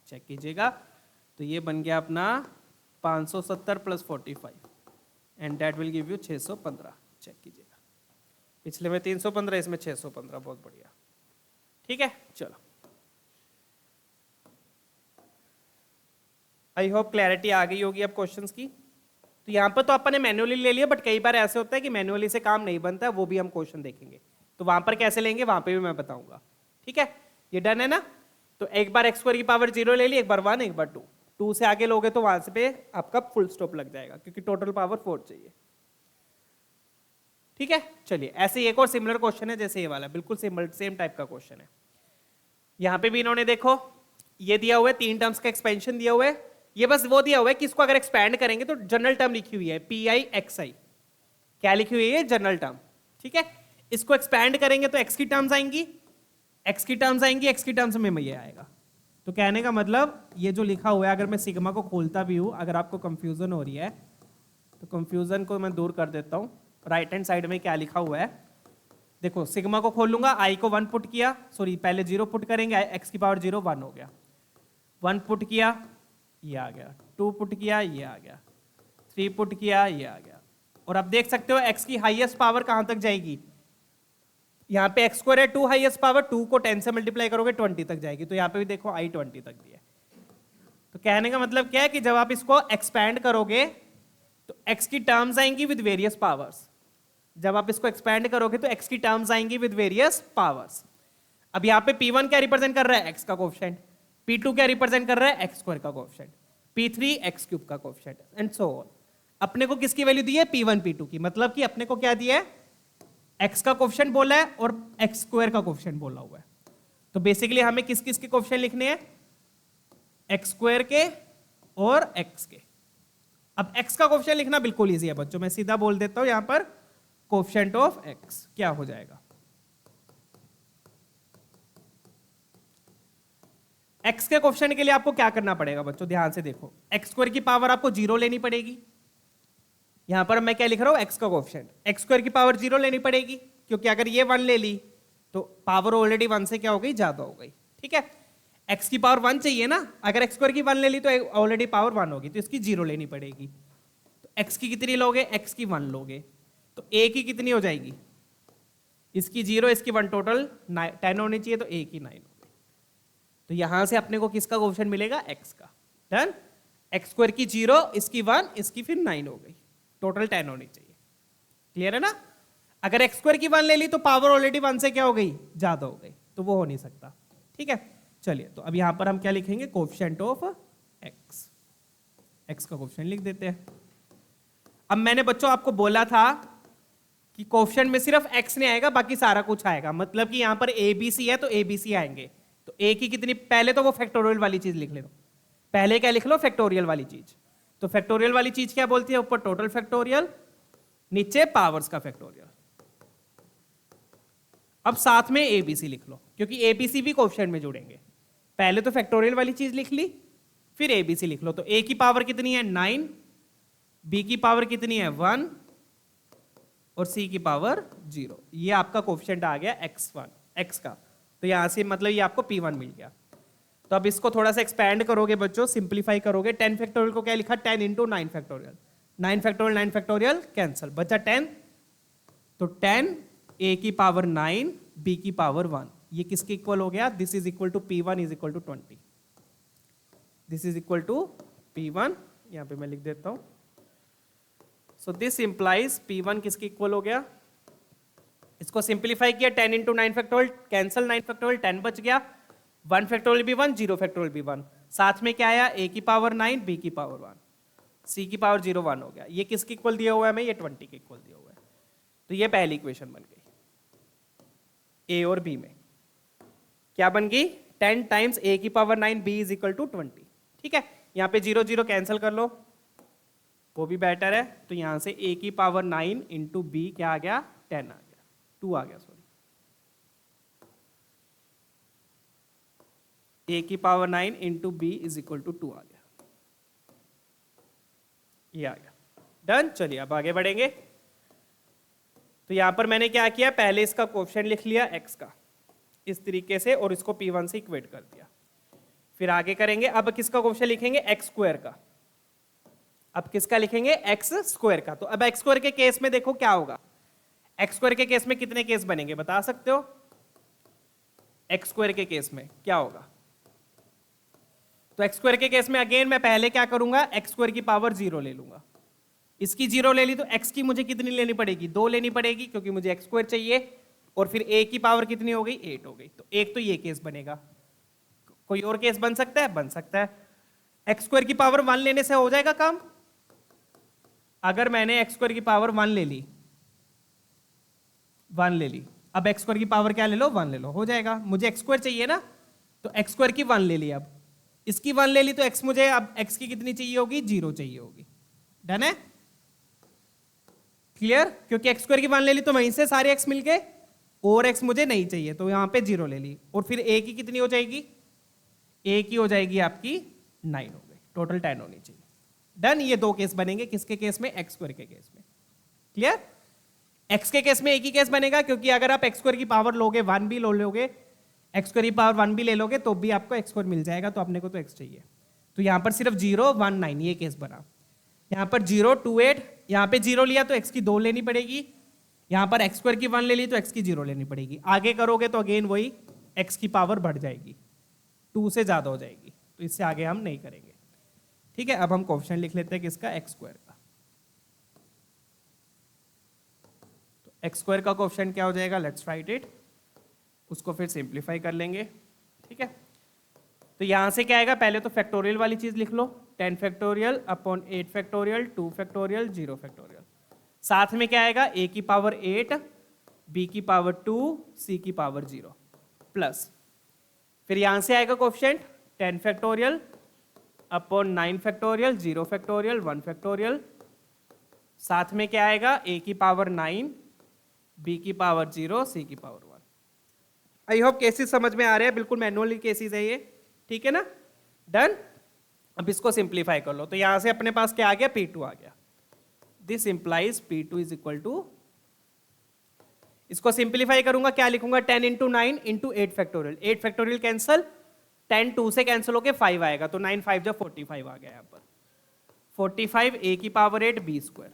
S1: चेक कीजिएगा। तो ये बन गया अपना 570 plus 45 and that will give you 615, check कीजिएगा। पिछले में 315, इसमें 615, बहुत बढ़िया। ठीक है, चलो आई होप क्लैरिटी आ गई होगी अब क्वेश्चंस की। तो यहाँ पर तो अपन ने मैनुअली ले लिया, बट कई बार ऐसे होता है कि मैनुअली से काम नहीं बनता है, वो भी हम क्वेश्चन देखेंगे। तो वहां पर कैसे लेंगे वहां पे भी मैं बताऊंगा। ठीक है, ये डन है ना। तो एक बार एक्स स्क्वायर की पावर 0 ले ली, एक बार 1, एक बार 2। 2 से आगे लोगे तो वहां से पे आपका फुल स्टॉप लग जाएगा, क्योंकि टोटल पावर 4 चाहिए। ठीक है, चलिए ऐसे ही एक और सिमिलर क्वेश्चन है जैसे ये वाला, बिल्कुल सेम टाइप का क्वेश्चन है। यहां पे भी इन्होंने देखो ये दिया हुआ है, 3 टर्म्स का एक्सपेंशन दिया हुआ है। ये बस वो दिया हुआ है कि इसको अगर एक्सपैंड करेंगे तो जनरल टर्म लिखी हुई है PI XI, क्या लिखी हुई है? General term. ठीक है, इसको एक्सपैंड करेंगे तो x की टर्म्स आएंगी, x की टर्म्स आएंगी, x की टर्म्स में ये आएगा। तो कहने का मतलब ये जो लिखा हुआ है, अगर मैं सिग्मा को खोलता भी हूं, अगर आपको कंफ्यूजन हो रही है तो कंफ्यूजन को मैं दूर कर देता हूं। राइट हैंड साइड में क्या लिखा हुआ है देखो, सिग्मा को खोलूंगा, i को 1 पुट किया, सॉरी पहले 0 पुट करेंगे, x की पावर 0 1 हो गया, 1 पुट किया ये आ गया, 2 पुट किया ये आ गया, 3 पुट किया ये आ गया। और अब देख सकते हो x की हाईएस्ट पावर कहां तक जाएगी, यहाँ पे x स्क्वायर है 2 हाईएस्ट पावर, 2 को 10 से मल्टीप्लाई करोगे 20 तक जाएगी। तो यहाँ पे भी देखो i 20 तक दिया है। तो कहने का मतलब क्या है कि जब आप इसको एक्सपैंड करोगे तो x की टर्म्स आएंगी विद वेरियस पावर्स। जब आप इसको एक्सपैंड करोगे तो x की टर्म्स आएंगी विद वेरियस पावर्स। अब यहाँ पे P1 क्या रिप्रेजेंट कर रहा है? x का कोएफिशिएंट। P2 क्या रिप्रेजेंट कर रहा है? x स्क्वायर का कोएफिशिएंट। P3 x क्यूब का कोएफिशिएंट एंड सो ऑन। अपने को किसकी वैल्यू दी है? P1 P2 की। मतलब कि अपने को क्या दिया है? x का कोएफिशिएंट बोला है और x स्क्वायर का कोएफिशिएंट बोला हुआ है। तो बेसिकली हमें किस किस के कोएफिशिएंट लिखने हैं? x स्क्वायर के और x के। अब x का कोएफिशिएंट लिखना बिल्कुल इजी है बच्चों, मैं सीधा बोल देता हूं, यहां पर कोएफिशिएंट ऑफ x क्या हो जाएगा? x के कोएफिशिएंट के लिए आपको क्या करना पड़ेगा बच्चों? ध्यान से देखो, x स्क्वायर की पावर आपको 0 लेनी पड़ेगी। यहां पर मैं क्या लिख रहा हूं? x का कोएफिशिएंट, x स्क्वायर की पावर 0 लेनी पड़ेगी, क्योंकि अगर ये 1 ले ली तो पावर ऑलरेडी 1 से क्या हो गई? ज्यादा हो गई। ठीक है, x की पावर 1 चाहिए ना, अगर x स्क्वायर की 1 ले ली तो ऑलरेडी पावर 1 होगी, तो इसकी 0 लेनी पड़ेगी। तो x की कितनी लोगे? x की 1 लोगे, तो a की कितनी हो जाएगी? इसकी 0, इसकी 1, टोटल 10 होनी चाहिए, तो a की 9 हो गई। तो यहां से अपने को किसका कोएफिशिएंट मिलेगा? x का। डन। x स्क्वायर की 0, इसकी 1, इसकी फिर 9 हो गई, टोटल 10 होनी चाहिए। क्लियर है ना? अगर x स्क्वायर की 1 ले ली तो पावर ऑलरेडी 1 से क्या हो गई? ज्यादा हो गई, तो वो हो नहीं सकता। ठीक है, चलिए तो अब यहां पर हम क्या लिखेंगे? Coefficient of x। x का कोएफिशिएंट लिख देते हैं। अब मैंने बच्चों आपको बोला था कि कोएफिशिएंट में सिर्फ x नहीं आएगा, बाकी सारा कुछ आएगा। मतलब कि यहां पर ABC है तो ABC आएंगे। तो a की कितनी? पहले तो वो फैक्टोरियल वाली चीज लिख ले लो, पहले क्या लिख लो? फैक्टोरियल वाली चीज। तो फैक्टोरियल वाली चीज क्या बोलती है? ऊपर टोटल फैक्टोरियल, नीचे पावर्स का फैक्टोरियल। अब साथ में ABC लिख लो, क्योंकि ABC भी कोएफिशिएंट में जुड़ेंगे। पहले तो फैक्टोरियल वाली चीज लिख ली, फिर ABC लिख लो। तो a की पावर कितनी है? 9, b की पावर कितनी है? 1 और c की पावर 0। ये आपका कोएफिशिएंट आ गया x1 x का। तो यहां से मतलब ये आपको P1 मिल गया। तो अब इसको थोड़ा सा एक्सपैंड करोगे बच्चों, सिंप्लीफाई करोगे। 10 फैक्टोरियल को क्या लिखा? 10 इंटू 9 फैक्टोरियल। 9 फैक्टोरियल कैंसल, बचा 10। तो 10 a की पावर 9, b की पावर 1, ये किसके इक्वल हो गया? This is equal to P1 is equal to 20। This is equal to P1, यहां पे मैं लिख देता हूं। सो दिस इंप्लाइज P1 किसके इक्वल हो गया? इसको सिंप्लीफाई किया, 10 इंटू 9 फैक्टोरियल कैंसल, 9 फैक्टोरियल 10 बच गया, 1 फैक्टोरियल भी 1, 0 फैक्टोरियल भी 1। साथ में क्या आया? a की पावर 9, b की पावर 1, c की पावर 0 1 हो गया। ये किसके इक्वल दिया हुआ है? हमें ये 20 के इक्वल दिया हुआ है। तो ये पहली इक्वेशन बन गई। a और b में क्या बन गई? 10 टाइम्स a की power 9 b is equal to 20। ठीक है, यहाँ पे 0 0 कैंसिल कर लो, वो भी बेटर है। तो यहां से a की पावर 9 इंटू b क्या आ गया? 10 आ गया, 2 आ गया, सॉरी। a की power 9 into b is equal to 2 आ गया, ये आ गया। डन। चलिए अब आगे बढ़ेंगे। तो यहां पर मैंने क्या किया? पहले इसका कोएफिशिएंट लिख लिया x का इस तरीके से, और इसको P1 से इक्वेट कर दिया। फिर आगे करेंगे, अब किसका कोएफिशिएंट लिखेंगे? x स्क्वायर का। अब किसका लिखेंगे? x स्क्वायर का। तो अब x स्क्वायर के केस में देखो क्या होगा। x स्क्वायर के केस में कितने केस बनेंगे बता सकते हो? x स्क्वायर के केस में क्या होगा? तो एक्स स्क्वायर के केस में अगेन मैं पहले क्या करूंगा, एक्स स्क्वायर की पावर 0 ले लूंगा। इसकी 0 ले ली तो एक्स की मुझे कितनी लेनी पड़ेगी, 2 लेनी पड़ेगी, क्योंकि मुझे एक्स स्क्वायर चाहिए। और फिर ए की पावर कितनी हो गई, 8 हो गई। तो एक तो ये केस बनेगा। कोई और केस बन सकता है, बन सकता है। एक्स स्क्वायर की पावर 1 लेने से हो जाएगा काम। अगर मैंने एक्स स्क्वायर की पावर 1 ले ली, 1 ले ली, अब एक्स स्क्वायर की पावर क्या ले लो, 1 ले लो, हो जाएगा। मुझे एक्स स्क्वायर चाहिए ना, तो एक्स स्क्वायर की 1 ले ली। अब इसकी 1 ले ली तो एक्स मुझे अब एक्स की कितनी चाहिए होगी, 0 चाहिए होगी। डन है, क्लियर? क्योंकि एक्स स्क्वायर की 1 ले ली तो वहीं से सारे एक्स मिल गए, और एक्स मुझे नहीं चाहिए तो यहां पे 0 ले ली। और फिर ए की कितनी हो जाएगी, ए की हो जाएगी आपकी 9 हो गई, टोटल 10 होनी चाहिए। डन। ये दो केस बनेंगे, किसके केस में, एक्स स्क्वायर के केस में। क्लियर? एक्स के केस में एक ही केस बनेगा, क्योंकि अगर आप एक्स स्क्वायर की पावर लोगे 1 भी लोगे, एक्स स्क्वायर की पावर 1 भी ले लोगे तो भी आपको एक्स स्क्वायर मिल जाएगा। तो अपने को तो एक्स चाहिए, तो यहां पर सिर्फ 0 1 9 ये केस बना। यहां पर 0 2 8, यहां पे 0 लिया तो एक्स की 2 लेनी पड़ेगी, यहां पर एक्स स्क्वायर की 1 ले ली तो एक्स की 0 लेनी पड़ेगी। आगे करोगे तो अगेन वही एक्स की पावर बढ़ जाएगी, 2 से ज्यादा हो जाएगी, तो इससे आगे हम नहीं करेंगे। ठीक है, अब हम कोएफिशिएंट लिख लेते हैं किसका, एक्स स्क्वायर का। तो एक्स स्क्वायर का कोएफिशिएंट क्या हो जाएगा, लेट्स राइट इट। उसको फिर सिंप्लीफाई कर लेंगे। ठीक है, तो यहां से क्या आएगा, पहले तो फैक्टोरियल वाली चीज लिख लो, 10 factorial upon 8 factorial 2 factorial 0 factorial. साथ में क्या आएगा, a की पावर 8, b की पावर 2, c की पावर 0 प्लस, फिर यहां से आएगा coefficient 10 factorial upon 9 factorial 0 factorial 1 factorial. साथ में क्या आएगा, a की पावर 9, b की पावर 0, c की पावर 1। आई होप केसेस समझ में आ रहे हैं, बिल्कुल मैनुअली केसेस है ये। ठीक है ना, डन। अब इसको सिंप्लीफाई कर लो, तो यहां से अपने पास क्या आ गया, P2 आ गया। This implies P2 is equal to, इसको सिंप्लीफाई करूंगा क्या लिखूंगा, 10 into 9 into 8 factorial, 8 factorial cancel, 10 2 से कैंसिल होके 5 आएगा, तो 9 5 जब 45 आ गया यहाँ पर। 45 a की पावर 8 b स्क्वायर,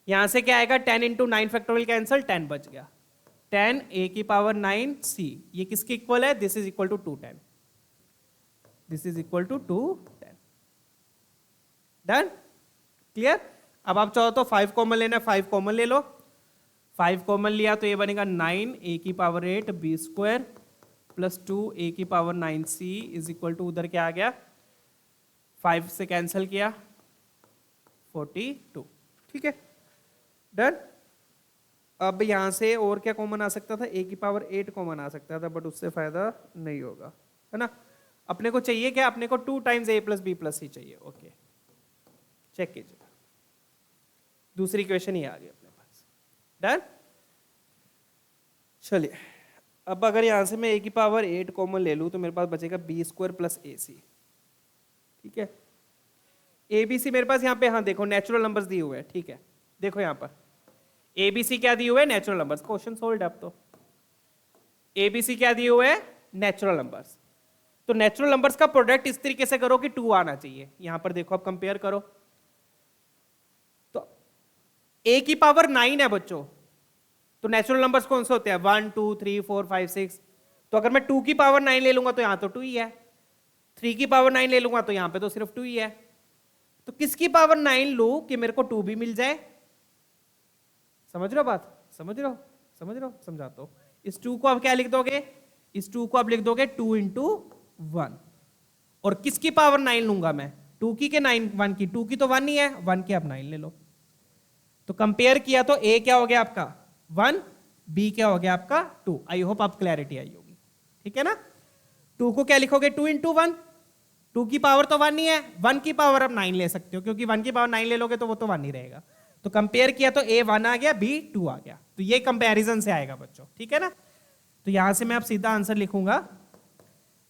S1: यहां से क्या आएगा, 10 इंटू 9 फैक्टोरियल कैंसिल, 10 बच गया, 10 a की पावर 9 c, ये किसके इक्वल है, this is equal to 210, this is equal to 210। Done, clear? अब आप चाहो तो 5 कॉमन लेना, 5 कॉमन ले लो, 5 कॉमन लिया तो ये बनेगा 9 a की power 8 b square plus 2 a की power 9 c is equal to, उधर क्या आ गया, 5 से कैंसिल किया 42। ठीक है, डन। अब यहां से और क्या कॉमन आ सकता था, a की पावर 8 कॉमन आ सकता था, बट उससे फायदा नहीं होगा, है ना। अपने को चाहिए क्या, अपने को 2 times a plus b plus c चाहिए। ओके, चेक कीजिए, दूसरी क्वेश्चन ही आ गई अपने पास। डन। चलिए, अब अगर यहां से मैं a की पावर 8 कॉमन ले लूं तो मेरे पास बचेगा b स्क्वायर प्लस ac। ठीक है, a b c मेरे पास यहाँ पे, हाँ देखो नेचुरल नंबर्स दिए हुए हैं। ठीक है, देखो यहाँ पर a b c क्या दिए हुए हैं, नेचुरल नंबर्स। Question solve. अब तो a b c क्या दिए हुए हैं, नेचुरल नंबर्स। तो नेचुरल नंबर्स का प्रोडक्ट इस तरीके से करो कि 2 आना चाहिए। यहां पर देखो, अब कंपेयर करो, तो a की पावर 9 है बच्चों, तो नेचुरल नंबर्स कौन से होते हैं, 1 2 3 4 5 6। तो अगर मैं 2 की पावर 9 ले लूंगा तो यहां तो 2 ही है, 3 की पावर 9 ले लूंगा तो यहां पे तो सिर्फ 2 ही है। तो किसकी पावर 9 लूं कि मेरे को 2 भी मिल जाए? समझ रहे हो बात, समझ रहे हो, समझ रहे हो, समझाता हूं। इस 2 को अब क्या लिख दोगे, इस 2 को अब लिख दोगे 2 इंटू 1। और किसकी पावर 9 लूंगा मैं, 2 की के 9, 1 की, 2 की तो 1 ही है, 1 की अब 9 ले लो। तो कंपेयर किया तो a क्या हो गया आपका 1, b क्या हो गया आपका 2। आई होप आप क्लैरिटी आई होगी। ठीक है ना, 2 को क्या लिखोगे, 2 इंटू 1, 2 की पावर तो 1 ही है, 1 की पावर अब 9 ले सकते हो, क्योंकि 1 की पावर 9 ले लोगे तो वो तो 1 ही रहेगा। तो कंपेयर किया तो a 1 आ गया, b 2 आ गया। तो ये कंपैरिजन से आएगा बच्चों। ठीक है ना, तो यहां से मैं अब सीधा आंसर लिखूंगा।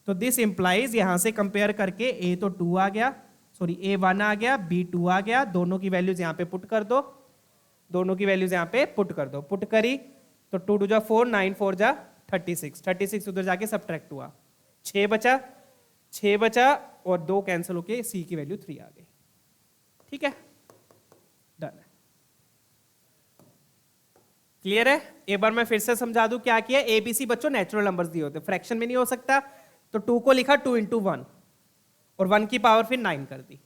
S1: तो दिस इंप्लाइज, यहां से कंपेयर करके a तो 2 आ गया, सॉरी a 1 आ गया, b 2 आ गया। दोनों की वैल्यूज यहां पे पुट कर दो, दोनों की वैल्यूज यहां पे पुट कर दो। पुट करी तो 2 2 जा 4, 9 4 जा 36, 36 उधर जाके सब्ट्रैक्ट हुआ, 6 बचा, 6 बचा और 2 कैंसिल होके c की वैल्यू 3 आ गई। ठीक है, डन है, क्लियर है। एक बार मैं फिर से समझा दूं क्या किया। एबीसी बच्चों नेचुरल नंबर्स दिए होते, फ्रैक्शन में नहीं हो सकता, तो 2 को लिखा 2 इंटू 1, और 1 की पावर फिर 9 कर दी,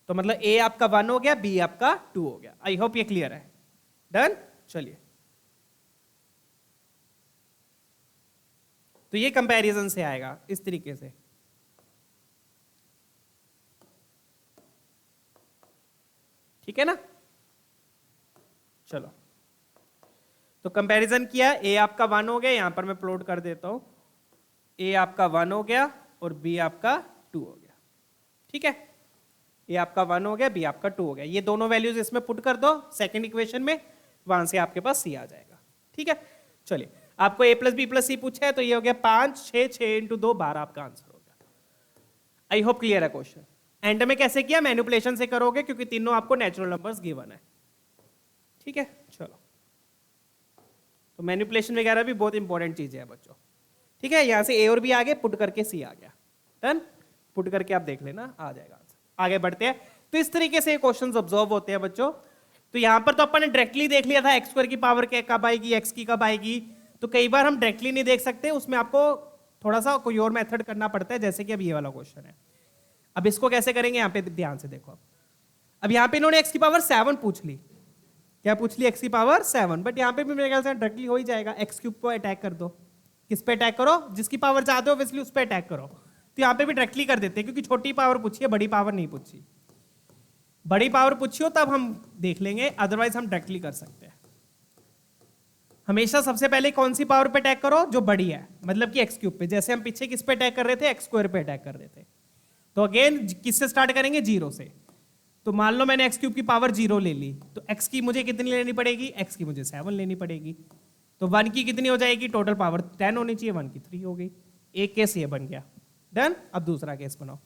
S1: तो मतलब a आपका 1 हो गया, b आपका 2 हो गया। आई होप ये क्लियर है। डन। चलिए, तो ये कंपैरिजन से आएगा इस तरीके से। ठीक है ना। चलो, तो कंपैरिजन किया, a आपका 1 हो गया, यहां पर मैं प्लॉट कर देता हूं, a आपका 1 हो गया और b आपका 2 हो गया। ठीक है, a आपका 1 हो गया, b आपका 2 हो गया। ये दोनों वैल्यूज इसमें पुट कर दो सेकंड इक्वेशन में, वहां से आपके पास c आ जाएगा। ठीक है, चलिए, आपको a प्लस बी प्लस सी पूछा है, तो ये हो गया 5, 6 इंटू 2 12 आपका आंसर हो गया। आई होप क्लियर है क्वेश्चन। एंड में कैसे किया, मैनिपुलेशन से करोगे क्योंकि तीनों आपको नेचुरल नंबर्स गिवन है। ठीक है, चलो, तो मैनिपुलेशन वगैरह भी बहुत इंपॉर्टेंट चीज है बच्चों। ठीक है, यहां से ए और बी आ गए, पुट करके सी आ गया। डन, पुट करके आप देख लेना, आ जाएगा आंसर। आगे बढ़ते हैं। तो इस तरीके से क्वेश्चंस ऑब्जर्व होते हैं बच्चों। तो यहां पर तो अपन ने डायरेक्टली देख लिया था एक्स स्क्वायर की पावर कब आएगी, एक्स की कब आएगी। तो कई बार हम डायरेक्टली नहीं देख सकते, उसमें आपको थोड़ा सा कोई और मेथड करना पड़ता है, जैसे कि अब ये वाला क्वेश्चन है। अब इसको कैसे करेंगे, यहाँ पे ध्यान से देखो। अब यहाँ पे इन्होंने एक्स की पावर 7 पूछ ली, क्या पूछ ली, एक्स की पावर 7। बट यहाँ पे भी मेरे ख्याल से डायरेक्टली हो ही जाएगा, एक्स क्यूब को अटैक कर दो। किस पे अटैक करो, जिसकी पावर चाहते हो ऑब्वियसली उस पे अटैक करो। तो यहाँ पे भी डायरेक्टली कर देते हैं, क्योंकि छोटी पावर पूछी है, बड़ी पावर नहीं पूछी। बड़ी पावर पूछी हो तब हम देख लेंगे, अदरवाइज हम डायरेक्टली कर सकते हैं। हमेशा सबसे पहले कौन सी पावर पे अटैक करो, जो बड़ी है, मतलब कि एक्स क्यूब पे। जैसे हम पीछे किस पे अटैक कर रहे थे, एक्स स्क्वायर पे अटैक कर रहे थे। तो अगेन किससे स्टार्ट करेंगे, 0 से। तो मान लो मैंने एक्स क्यूब की पावर 0 ले ली, तो एक्स की मुझे कितनी लेनी पड़ेगी, एक्स की मुझे 7 लेनी पड़ेगी। तो 1 की कितनी हो जाएगी, टोटल पावर 10 होनी चाहिए, 1 की 3 हो गई। एक केस ये बन गया। डन। अब दूसरा केस बनाओ।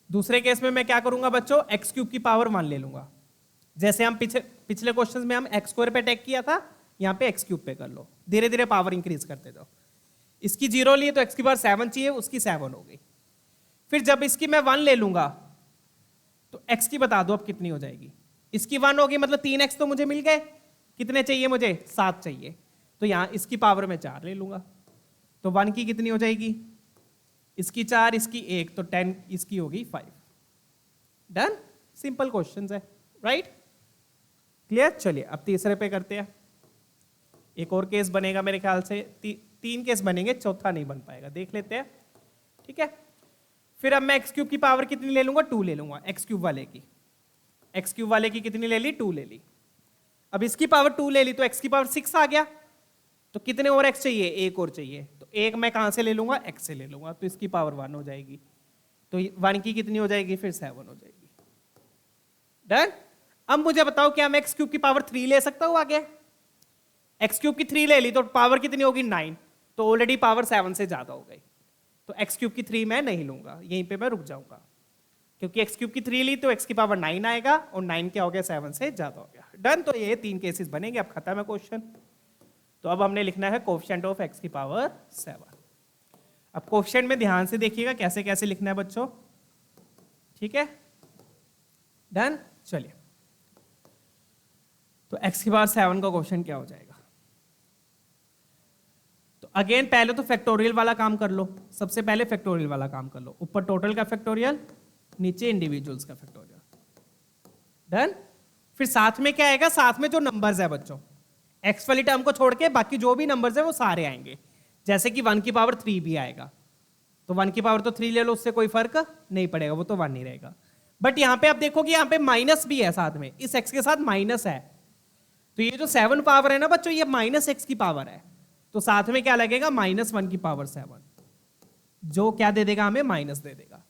S1: दूसरे केस में मैं क्या करूंगा बच्चों, एक्स क्यूब की पावर 1 ले लूंगा। जैसे हम पिछले क्वेश्चन में हम एक्स स्क्वायर पे अटैक किया था, यहाँ पे एक्स क्यूब पे कर लो। धीरे धीरे पावर इंक्रीज करते जाओ। इसकी 0 लिए तो एक्स की पावर 7 चाहिए, उसकी 7 हो गई। फिर जब इसकी मैं 1 ले लूंगा, तो x की बता दो अब कितनी हो जाएगी। इसकी 1 होगी, मतलब 3x तो मुझे मिल गए। कितने चाहिए मुझे, 7 चाहिए। तो यहां इसकी पावर में 4 ले लूंगा, तो 1 की कितनी हो जाएगी, इसकी 4, इसकी 1, तो 10, इसकी होगी 5। डन। सिंपल क्वेश्चन है, राइट। क्लियर। चलिए, अब तीसरे पे करते हैं। एक और केस बनेगा मेरे ख्याल से, 3 केस बनेंगे, चौथा नहीं बन पाएगा, देख लेते हैं। ठीक है, फिर अब मैं एक्स क्यूब की पावर कितनी ले लूंगा, 2 ले लूंगा। एक्स क्यूब वाले की, एक्स क्यूब वाले की कितनी ले ली, 2 ले ली। अब इसकी पावर 2 ले ली, तो एक्स की पावर 6 आ गया। तो कितने और एक्स चाहिए, एक और चाहिए। तो एक मैं कहां से ले लूंगा, एक्स से ले लूंगा, तो इसकी पावर 1 हो जाएगी। तो 1 की कितनी हो जाएगी, फिर 7 हो जाएगी। डन। अब मुझे बताओ, क्या मैं एक्स क्यूब की पावर 3 ले सकता हूं आगे। एक्स क्यूब की 3 ले ली, तो पावर कितनी होगी, 9। तो ऑलरेडी पावर 7 से ज्यादा हो गई। तो एक्स क्यूब की 3 मैं नहीं लूंगा, यहीं पे मैं रुक जाऊंगा, क्योंकि एक्स क्यूब की 3 ली तो एक्स की पावर 9 आएगा, और 9 क्या हो गया, 7 से ज्यादा हो गया। डन। तो ये 3 केसेस बनेंगे। अब खत्म है क्वेश्चन। तो अब हमने लिखना है कोएफिशिएंट ऑफ एक्स की पावर 7। अब कोएफिशिएंट में ध्यान से देखिएगा कैसे कैसे लिखना है बच्चों। ठीक है, डन। चलिए, तो एक्स की पावर 7 का क्वेश्चन क्या हो जाएगा। तो अगेन पहले तो फैक्टोरियल वाला काम कर लो। सबसे पहले फैक्टोरियल वाला काम कर लो। ऊपर टोटल का फैक्टोरियल, नीचे इंडिविजुअल्स का फैक्टोरियल। डन। फिर साथ में क्या आएगा, साथ में जो नंबर्स है बच्चों, एक्स वाली टर्म को छोड़ के बाकी जो भी नंबर्स है वो सारे आएंगे। जैसे कि 1 की पावर 3 भी आएगा, तो 1 की पावर तो 3 ले लो, उससे कोई फर्क नहीं पड़ेगा, वो तो 1 नहीं रहेगा। बट यहां पे आप देखोगे, यहां पे माइनस भी है साथ में, इस एक्स के साथ माइनस है। तो ये जो 7 पावर है ना बच्चों, ये माइनस एक्स की पावर है। तो साथ में क्या लगेगा, -1 की पावर 7, जो क्या दे देगा हमें, माइनस दे देगा।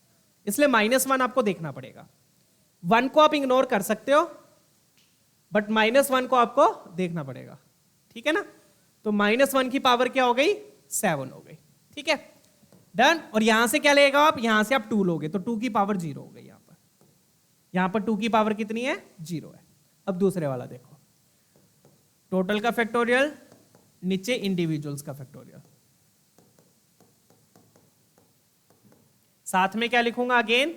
S1: इसलिए -1 आपको देखना पड़ेगा। 1 को आप इग्नोर कर सकते हो, बट -1 को आपको देखना पड़ेगा। ठीक है ना। तो -1 की पावर क्या हो गई, 7 हो गई। ठीक है, डन। और यहां से क्या लेगा आप, यहां से आप 2 लोगे, तो 2 की पावर 0 हो गई। यहां पर 2 की पावर कितनी है, 0 है। अब दूसरे वाला देखो, टोटल का फैक्टोरियल, नीचे इंडिविजुअल्स का फैक्टोरियल। साथ में क्या लिखूंगा, अगेन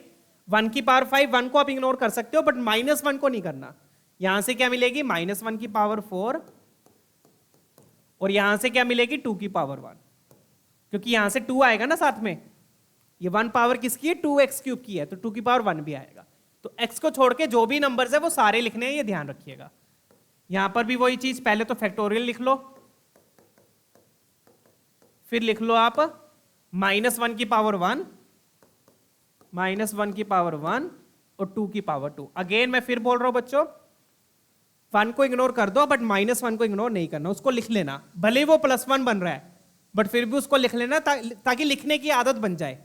S1: 1 की पावर 5, 1 को आप इग्नोर कर सकते हो, बट -1 को नहीं करना। यहां से क्या मिलेगी, -1 की पावर 4, और यहां से क्या मिलेगी, 2 की पावर 1, क्योंकि यहां से 2 आएगा ना साथ में, ये 1 पावर किसकी है, 2x³ की है, तो 2 की पावर 1 भी आएगा। तो x को छोड़ के जो भी नंबर्स है वो सारे लिखने हैं, ये ध्यान रखिएगा। यहां पर भी वही चीज, पहले तो फैक्टोरियल लिख लो, फिर लिख लो आप -1 की पावर 1, -1 की पावर 1 और 2 की पावर 2। अगेन मैं फिर बोल रहा हूं बच्चों, 1 को इग्नोर कर दो, बट -1 को इग्नोर नहीं करना, उसको लिख लेना, भले वो +1 बन रहा है बट फिर भी उसको लिख लेना ताकि लिखने की आदत बन जाए।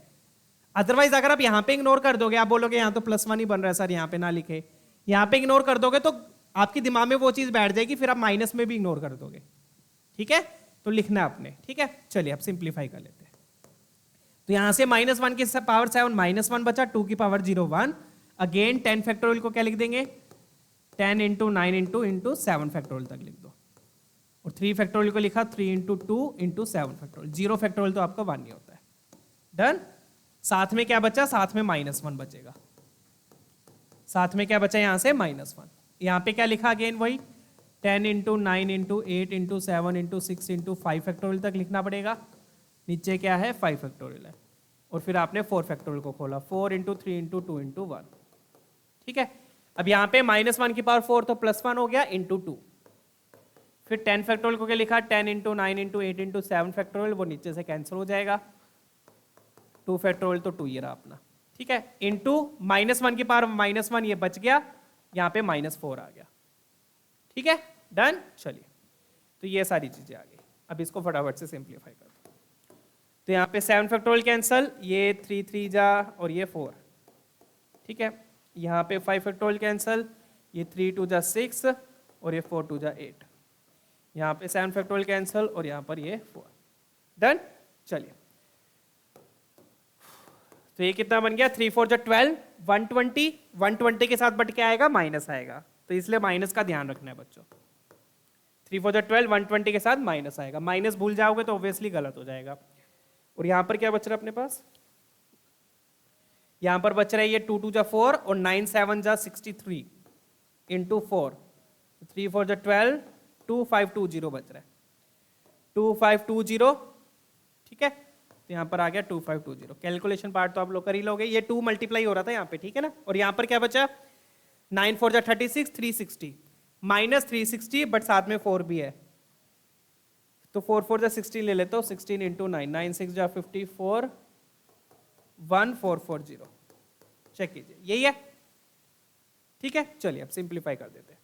S1: अदरवाइज अगर आप यहां पे इग्नोर कर दोगे, आप बोलोगे यहां तो +1 ही बन रहा है सर, यहां पे ना लिखे, यहां पे इग्नोर कर दोगे तो आपके दिमाग में वो चीज बैठ जाएगी, फिर आप माइनस में भी इग्नोर कर दोगे। ठीक है, तो लिखना है आपने। ठीक है, चलिए अब सिंप्लीफाई कर लेते हैं। तो यहां से -1 की पावर 7, -1 बचा, 2 की पावर 0 1। अगेन 10 फैक्टोरियल को क्या लिख देंगे, 10 × 9 × 7 फैक्टोरियल तक लिख दो, और 3 फैक्टोरियल को लिखा 3 × 2 × 7 फैक्टोरियल। 0 फैक्टोरियल तो आपका 1 ही होता है। डन। साथ में क्या बचा, साथ में -1 बचेगा, साथ में क्या बचा यहां से -1। यहां पे क्या लिखा, अगेन वही 10 × 9 × 8 × 7 × 6 × 5 फैक्टोरियल तक लिखना पड़ेगा। नीचे क्या है, 5 फैक्टोरियल है, और फिर आपने 4 फैक्टोरियल को खोला, 4 × 3 × 2 × 1। ठीक है, अब यहाँ पे -1 की पावर 4 तो +1 हो गया × 2। फिर 10 फैक्टोरियल को क्या लिखा, 10 × 9 × 8 × 7 फैक्टोरियल, वो नीचे से कैंसिल हो जाएगा। 2 फैक्टोरियल तो 2 ही रहा अपना। ठीक है, इंटू -1 की पावर -1, ये बच गया, यहाँ पे -4 आ गया। ठीक है, डन। चलिए, तो ये सारी चीजें आ गई। अब इसको फटाफट से सिंप्लीफाई कर दो। तो यहाँ पे 7 फैक्टोरियल कैंसल, ये 3 3 जा और ये 4। ठीक है, यहाँ पे 5 फैक्टोरियल कैंसल, ये 3 2 जा 6 और ये 4 2 जा 8। यहाँ पे 7 फैक्टोरियल कैंसल और यहाँ पर ये 4। डन। चलिए, तो ये कितना बन गया, 3 4 जा 12, 120। 120 के साथ बट क्या आएगा, माइनस आएगा, तो इसलिए माइनस का ध्यान रखना है बच्चों। 3 4 जा 12, 120 के साथ माइनस आएगा, माइनस भूल जाओगे तो ऑब्वियसली गलत हो जाएगा। और यहाँ पर क्या बच रहा है अपने पास, यहाँ पर बच रहा है ये 2 2 जा 4 और 9 7 जा 63 × 4। 3 4 जा 12, 2 5 2 0 बच रहा है, 2 5 2 0। ठीक है, तो यहाँ पर आ गया 2 5 2 0। कैलकुलेशन पार्ट तो आप लोग कर ही लोगे, ये 2 मल्टीप्लाई हो रहा था यहाँ पे। ठीक है ना, और यहाँ पर क्या बचा, 9 4 जा 36, 360 -360, बट साथ में 4 भी है, तो 4 4 जा 16 ले लेते हो, 16 × 9, 9 6 जा 54, 1440। चेक कीजिए, यही है। ठीक है, चलिए अब सिंप्लीफाई कर देते हैं।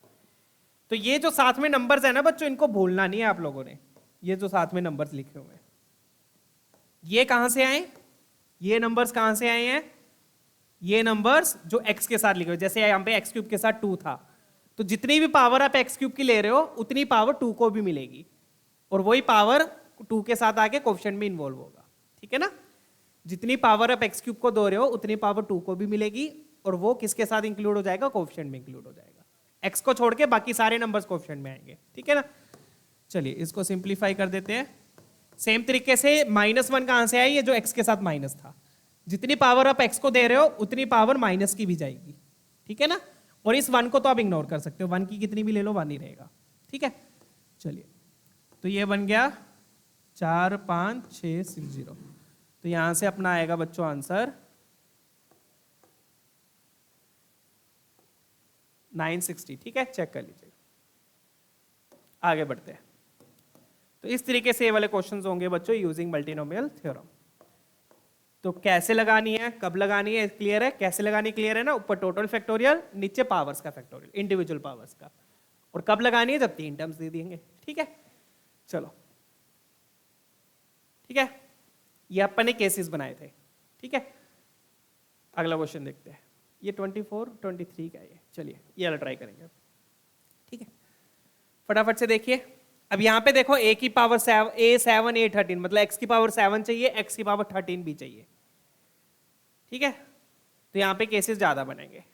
S1: तो ये जो साथ में नंबर्स है ना बच्चों, इनको भूलना नहीं है आप लोगों ने। ये जो साथ में नंबर्स लिखे हुए हैं, ये कहां से आए, ये नंबर्स कहां से आए हैं, ये नंबर्स जो x के साथ लिखे हुए, जैसे यहाँ पे x³ के साथ 2 था, तो जितनी भी पावर आप x³ की ले रहे हो उतनी पावर 2 को भी मिलेगी, और वही पावर 2 के साथ आके कोएफिशिएंट में इन्वॉल्व होगा। ठीक है ना, जितनी पावर आप x³ को दे रहे हो उतनी पावर 2 को भी मिलेगी, और वो किसके साथ इंक्लूड हो जाएगा, कोएफिशिएंट में इंक्लूड हो जाएगा। x को छोड़ के बाकी सारे नंबर्स कोएफिशिएंट में आएंगे। ठीक है ना, चलिए इसको सिंप्लीफाई कर देते हैं। सेम तरीके से -1 कहां से आई, ये जो x के साथ माइनस था, जितनी पावर आप x को दे रहे हो उतनी पावर माइनस की भी जाएगी। ठीक है ना, और इस 1 को तो आप इग्नोर कर सकते हो, 1 की कितनी भी ले लो 1 ही रहेगा। ठीक है, चलिए, तो ये बन गया 4 5 6 6 0। तो यहां से अपना आएगा बच्चों आंसर 960। ठीक है, चेक कर लीजिए। आगे बढ़ते हैं। तो इस तरीके से ये वाले क्वेश्चंस होंगे बच्चों यूजिंग मल्टीनोमियल थ्योरम। तो कैसे लगानी है, कब लगानी है, क्लियर है। कैसे लगानी क्लियर है ना, ऊपर टोटल फैक्टोरियल, नीचे पावर्स का फैक्टोरियल, इंडिविजुअल पावर्स का। और कब लगानी है, जब 3 टर्म्स दे देंगे। ठीक है, चलो ठीक है, ये अपन ने केसेस बनाए थे। ठीक है, अगला क्वेश्चन देखते हैं। ये 24 23 का है, चलिए ये वाला ट्राई करेंगे। ठीक है, फटाफट से देखिए। अब यहाँ पे देखो a की पावर 7 a7 a13, मतलब x की पावर 7 चाहिए, x की पावर 13 भी चाहिए। ठीक है, तो यहाँ पे केसेस ज्यादा बनेंगे।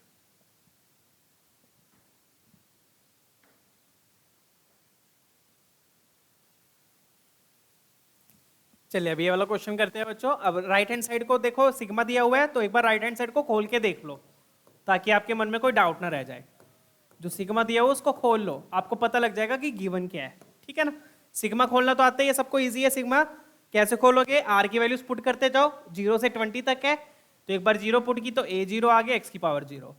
S1: चलिए अब ये वाला क्वेश्चन करते हैं बच्चों। अब राइट हैंड साइड को देखो, सिग्मा दिया हुआ है, तो एक बार राइट हैंड साइड को खोल के देख लो ताकि आपके मन में कोई डाउट ना रह जाए। जो सिग्मा दिया हुआ उसको खोल लो, आपको पता लग जाएगा कि गिवन क्या है। ठीक है ना, सिग्मा खोलना तो आता ही है सबको, इजी है सिग्मा। कैसे खोलोगे, आर की वैल्यूज पुट करते जाओ, 0 से 20 तक है, तो एक बार 0 पुट की तो a0 आ गया x की पावर 0,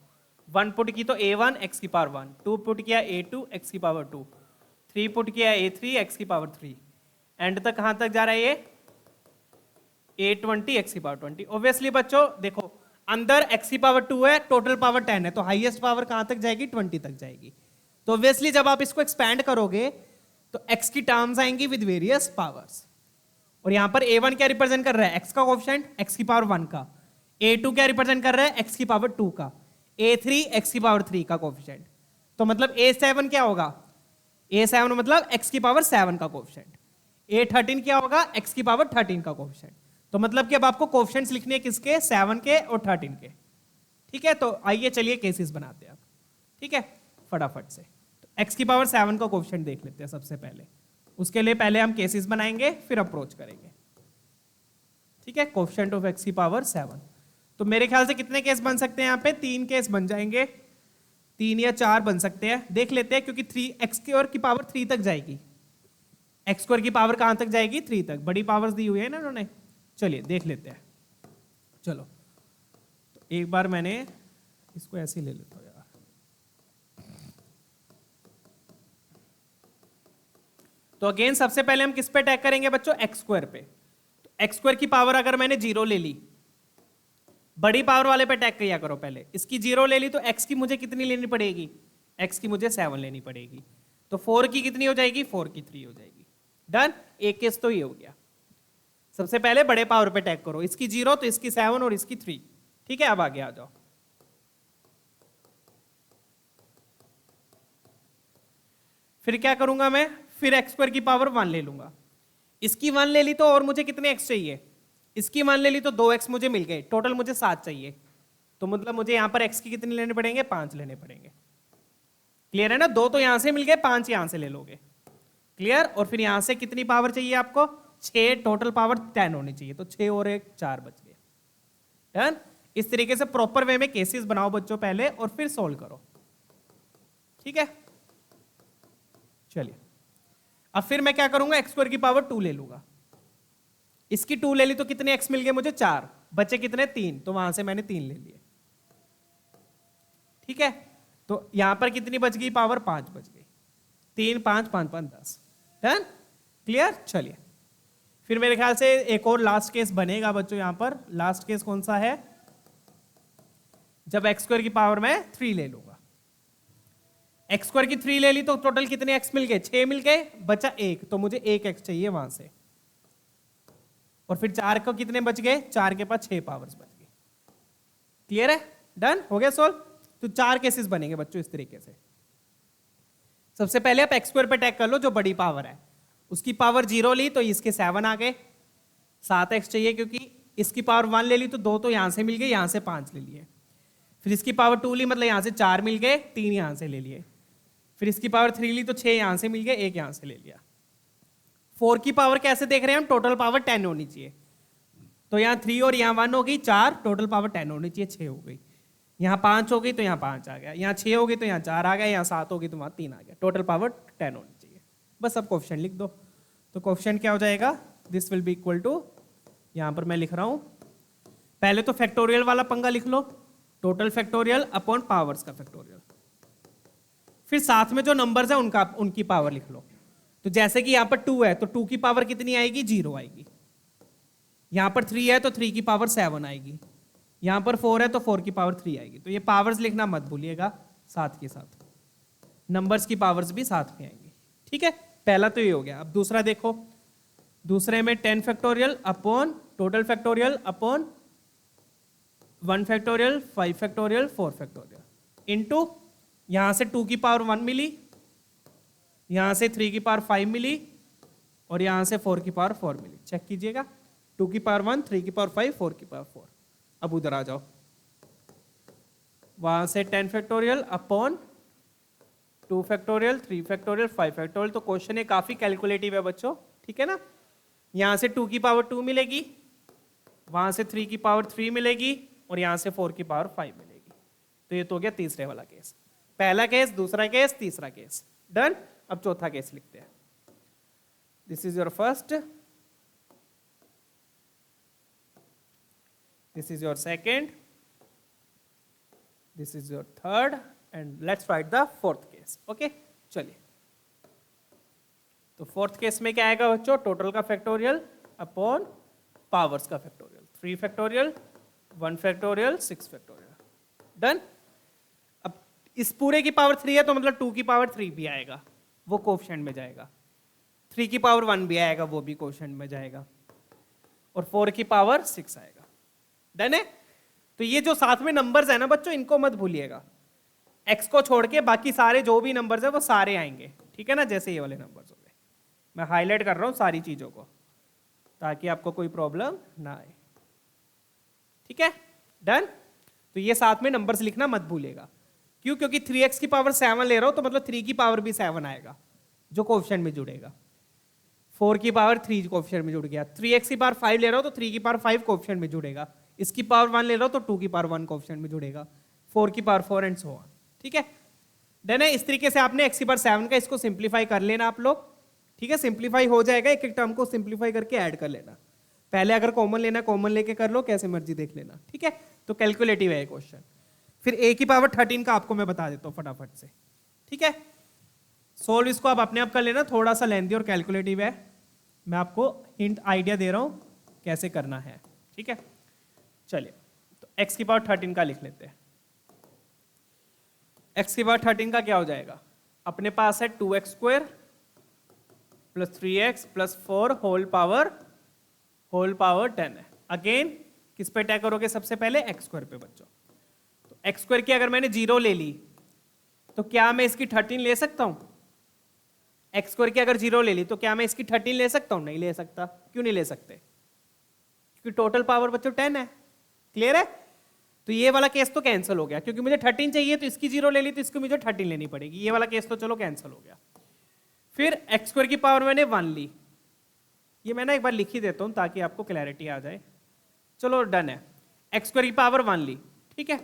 S1: 1 पुट की तो a1 x की पावर 1, 2 पुट किया a2 x की पावर 2, 3 पुट किया a3 x की पावर 3, एंड तक कहां तक जा रहा है ये a20 x की पावर 20। ऑब्वियसली बच्चों देखो अंदर x की पावर 2 है, टोटल पावर 10 है, तो हाईएस्ट पावर कहां तक जाएगी, 20 तक जाएगी। तो ऑब्वियसली जब आप इसको एक्सपैंड करोगे तो x की टर्म्स आएंगी विद वेरियस पावर्स, और यहां पर a1 क्या रिप्रेजेंट कर रहा है, x का कोएफिशिएंट x की पावर 1 का, a2 क्या रिप्रेजेंट कर रहा है x की पावर 2 का, a3 x की पावर 3 का कोएफिशिएंट, तो मतलब a7 क्या होगा, a7 मतलब x की पावर 7 का कोएफिशिएंट, a13 क्या होगा x की पावर 13 का कोएफिशिएंट। तो मतलब कि अब आपको कोएफिशिएंट्स लिखने हैं किसके, 7 के और 13 के। ठीक है, तो आइए चलिए केसेस बनाते हैं अब। ठीक है, फटाफट से तो x की पावर 7 का कोएफिशिएंट देख लेते हैं सबसे पहले। उसके लिए पहले हम केसेस बनाएंगे फिर अप्रोच करेंगे। ठीक है, कोएफिशिएंट ऑफ x की पावर 7, तो मेरे ख्याल से कितने केस बन सकते हैं यहाँ पे, 3 केस बन जाएंगे, 3 या 4 बन सकते हैं, देख लेते हैं, क्योंकि 3 x स्क्वायर की पावर 3 तक जाएगी, x स्क्वायर की पावर कहां तक जाएगी, 3 तक, बड़ी पावर्स दी हुई है ना उन्होंने। चलिए देख लेते हैं। चलो तो एक बार मैंने इसको ऐसे ही ले लेता हूं यार, तो अगेन सबसे पहले हम किस पे अटैक करेंगे बच्चों, एक्स स्क्वायर पे। तो एक्स स्क्वायर की पावर अगर मैंने 0 ले ली, बड़ी पावर वाले पे अटैक किया करो पहले, इसकी 0 ले ली तो x की मुझे कितनी लेनी पड़ेगी, x की मुझे 7 लेनी पड़ेगी, तो 4 की कितनी हो जाएगी, 4 की 3 हो जाएगी। डन, एक केस तो ये हो गया। सबसे पहले बड़े पावर पे अटैक करो, इसकी 0 तो इसकी 7 और इसकी 3। ठीक है, अब आगे आ जाओ। फिर क्या करूंगा मैं, फिर एक्स स्क्वायर की पावर 1 ले लूंगा, इसकी 1 ले ली तो और मुझे कितने x चाहिए, इसकी 1 ले ली तो 2x मुझे मिल गए, टोटल मुझे 7 चाहिए, तो मतलब मुझे यहां पर x की कितने लेने पड़ेंगे, 5 लेने पड़ेंगे। क्लियर है ना, 2 तो यहां से मिल गए, 5 यहां से ले लोगे। क्लियर, और फिर यहां से कितनी पावर चाहिए आपको, 6, टोटल पावर 10 होनी चाहिए, तो 6 और 1 4 बच गए। डन, इस तरीके से प्रॉपर वे में केसेस बनाओ बच्चों पहले और फिर सोल्व करो। ठीक है, चलिए अब फिर मैं क्या करूंगा, एक्स स्क्वायर की पावर 2 ले लूंगा, इसकी 2 ले ली तो कितने x मिल गए मुझे, 4, बचे कितने, 3, तो वहां से मैंने 3 ले लिए। ठीक है, तो यहां पर कितनी बच गई पावर, 5 बच गई, 3 5 5 5 10। Done, clear. चलिए फिर मेरे ख्याल से एक और लास्ट केस बनेगा बच्चों, यहां पर लास्ट केस कौन सा है, जब एक्स स्क्वायर की पावर मैं 3 ले लूंगा, एक्स स्क्वायर की 3 ले ली तो टोटल कितने x मिल गए, 6 मिल गए, बचा 1, तो मुझे 1 x चाहिए वहां से, और फिर 4 को कितने बच गए, 4 के पास 6 पावर्स बच गई। क्लियर है, डन हो गया सोल्व। तो 4 केसेस बनेंगे बच्चों इस तरीके से। सबसे पहले आप एक्स स्क्वायर पे अटैक कर लो, जो बड़ी पावर है, उसकी पावर 0 ली तो इसके 7 आ गए, 7x चाहिए क्योंकि इसकी पावर 1 ले ली तो 2 तो यहां से मिल गए, यहां से 5 ले लिए, फिर इसकी पावर 2 ली मतलब यहां से 4 मिल गए, 3 यहां से ले लिए, फिर इसकी पावर 3 ली तो 6 यहां से मिल गए, 1 यहां से ले लिया। 4 की पावर कैसे देख रहे हैं हम, टोटल पावर 10 होनी चाहिए, तो यहाँ 3 और यहाँ 1 हो गई 4, टोटल पावर 10 होनी चाहिए, 6 हो गई, यहाँ 5 हो गई तो यहाँ 5 आ गया, यहाँ 6 हो गई तो यहाँ 4 आ गया, यहाँ 7 हो गई तो वहाँ 3 आ गया, टोटल पावर 10 होनी चाहिए। बस अब कोएफिशिएंट लिख दो, तो कोएफिशिएंट क्या हो जाएगा, this will be equal to, यहाँ पर मैं लिख रहा हूँ, पहले तो फैक्टोरियल वाला पंगा लिख लो, टोटल फैक्टोरियल अपॉन पावर्स का फैक्टोरियल, फिर साथ में जो नंबर्स है उनकी पावर लिख लो। तो जैसे कि यहाँ पर 2 है तो 2 की पावर कितनी आएगी, 0 आएगी, यहाँ पर 3 है तो 3 की पावर 7 आएगी, यहाँ पर 4 है तो 4 की पावर 3 आएगी। तो ये पावर्स लिखना मत भूलिएगा, साथ के साथ नंबर्स की पावर्स भी साथ में आएंगी। ठीक है, पहला तो ये हो गया। अब दूसरा देखो, दूसरे में 10 factorial upon total factorial upon 1 factorial 5 factorial 4 factorial into यहां से 2 की पावर 1 मिली, यहां से 3 की पावर 5 मिली, और यहां से 4 की पावर 4 मिली। चेक कीजिएगा, 2 की पावर 1, 3 की पावर 5, 4 की पावर 4। अब उधर आ जाओ, वहां से 10 factorial upon 2 factorial 3 factorial 5 factorial. तो क्वेश्चन है काफी कैलकुलेटिव है बच्चों, ठीक है ना। यहां से 2 की पावर 2 मिलेगी, वहां से 3 की पावर 3 मिलेगी, और यहां से 4 की पावर 5 मिलेगी। तो ये तो हो गया तीसरे वाला केस, पहला केस, दूसरा केस, तीसरा केस। डन। अब चौथा केस लिखते हैं। This is your first, this is your second, this is your third, and let's write the fourth case. Okay, चलिए। तो फोर्थ केस में क्या आएगा बच्चों? टोटल का फैक्टोरियल अपॉन पावर्स का factorial. 3 factorial, 1 factorial, 6 factorial. Done. अब इस पूरे की पावर 3 है तो मतलब 2 की पावर 3 भी आएगा, वो कोफिशिएंट में जाएगा। 3 की पावर 1 भी आएगा, वो भी कोफिशिएंट में जाएगा। और 4 की पावर 6 आएगा। डन है। तो ये जो साथ में नंबर्स है ना बच्चों, इनको मत भूलिएगा। x को छोड़ के बाकी सारे जो भी नंबर्स है वो सारे आएंगे, ठीक है ना? जैसे ये वाले नंबर्स हो गए, मैं हाईलाइट कर रहा हूं सारी चीजों को ताकि आपको कोई प्रॉब्लम ना आए, ठीक है? डन। तो ये साथ में नंबर्स लिखना मत भूलिएगा। क्यों? क्योंकि 3x की पावर 7 ले रहा हूं तो मतलब 3 की पावर भी 7 आएगा जो कोफिशिएंट में जुड़ेगा। 4 की पावर 3 कोफिशिएंट में जुड़ गया। 3x की पावर 5 ले रहा हूं तो 3 की पावर 5 कोफिशिएंट में जुड़ेगा। इसकी पावर 1 ले रहा हूं तो 2 की पावर 1 कोफिशिएंट में जुड़ेगा। 4 की पावर 4 एंड सो ऑन, ठीक है? डन है। इस तरीके से आपने x की पावर 7 का इसको सिंप्लीफाई कर लेना आप लोग, ठीक है? सिंप्लीफाई हो जाएगा, एक एक टर्म को सिंप्लीफाई करके ऐड कर लेना। पहले अगर कॉमन लेना कॉमन लेके कर लो, कैसे मर्जी देख लेना, ठीक है? तो कैलकुलेटिव है क्वेश्चन। फिर a की पावर 13 का आपको मैं बता देता हूं फटाफट से, ठीक है? सोल्व इसको आप अपने आप कर लेना, थोड़ा सा लेंथी और कैलकुलेटिव है। मैं आपको हिंट आइडिया दे रहा हूं कैसे करना है, ठीक है? चलिए, तो x की पावर 13 का लिख लेते हैं। x की पावर 13 का क्या हो जाएगा? अपने पास है 2x square plus 3x plus 4 whole power 10 है। अगेन किस पे अटैक करोगे? सबसे पहले x स्क्वायर पे बच्चों। तो x स्क्वायर की अगर मैंने 0 ले ली तो क्या मैं इसकी 13 ले सकता हूं? x स्क्वायर की अगर 0 ले ली तो क्या मैं इसकी 13 ले सकता हूं? नहीं ले सकता। क्यों नहीं ले सकते? क्योंकि टोटल पावर बच्चों 10 है। क्लियर है? तो ये वाला केस तो कैंसिल हो गया, क्योंकि मुझे 13 चाहिए तो इसकी 0 ले ली तो इसको मुझे 13 लेनी पड़ेगी। ये वाला केस तो चलो कैंसिल हो गया। फिर x स्क्वायर की पावर मैंने 1 ली, ये मैं ना एक बार लिख ही देता हूं ताकि आपको क्लैरिटी आ जाए। चलो डन है। x स्क्वायर की पावर 1 ली, ठीक है?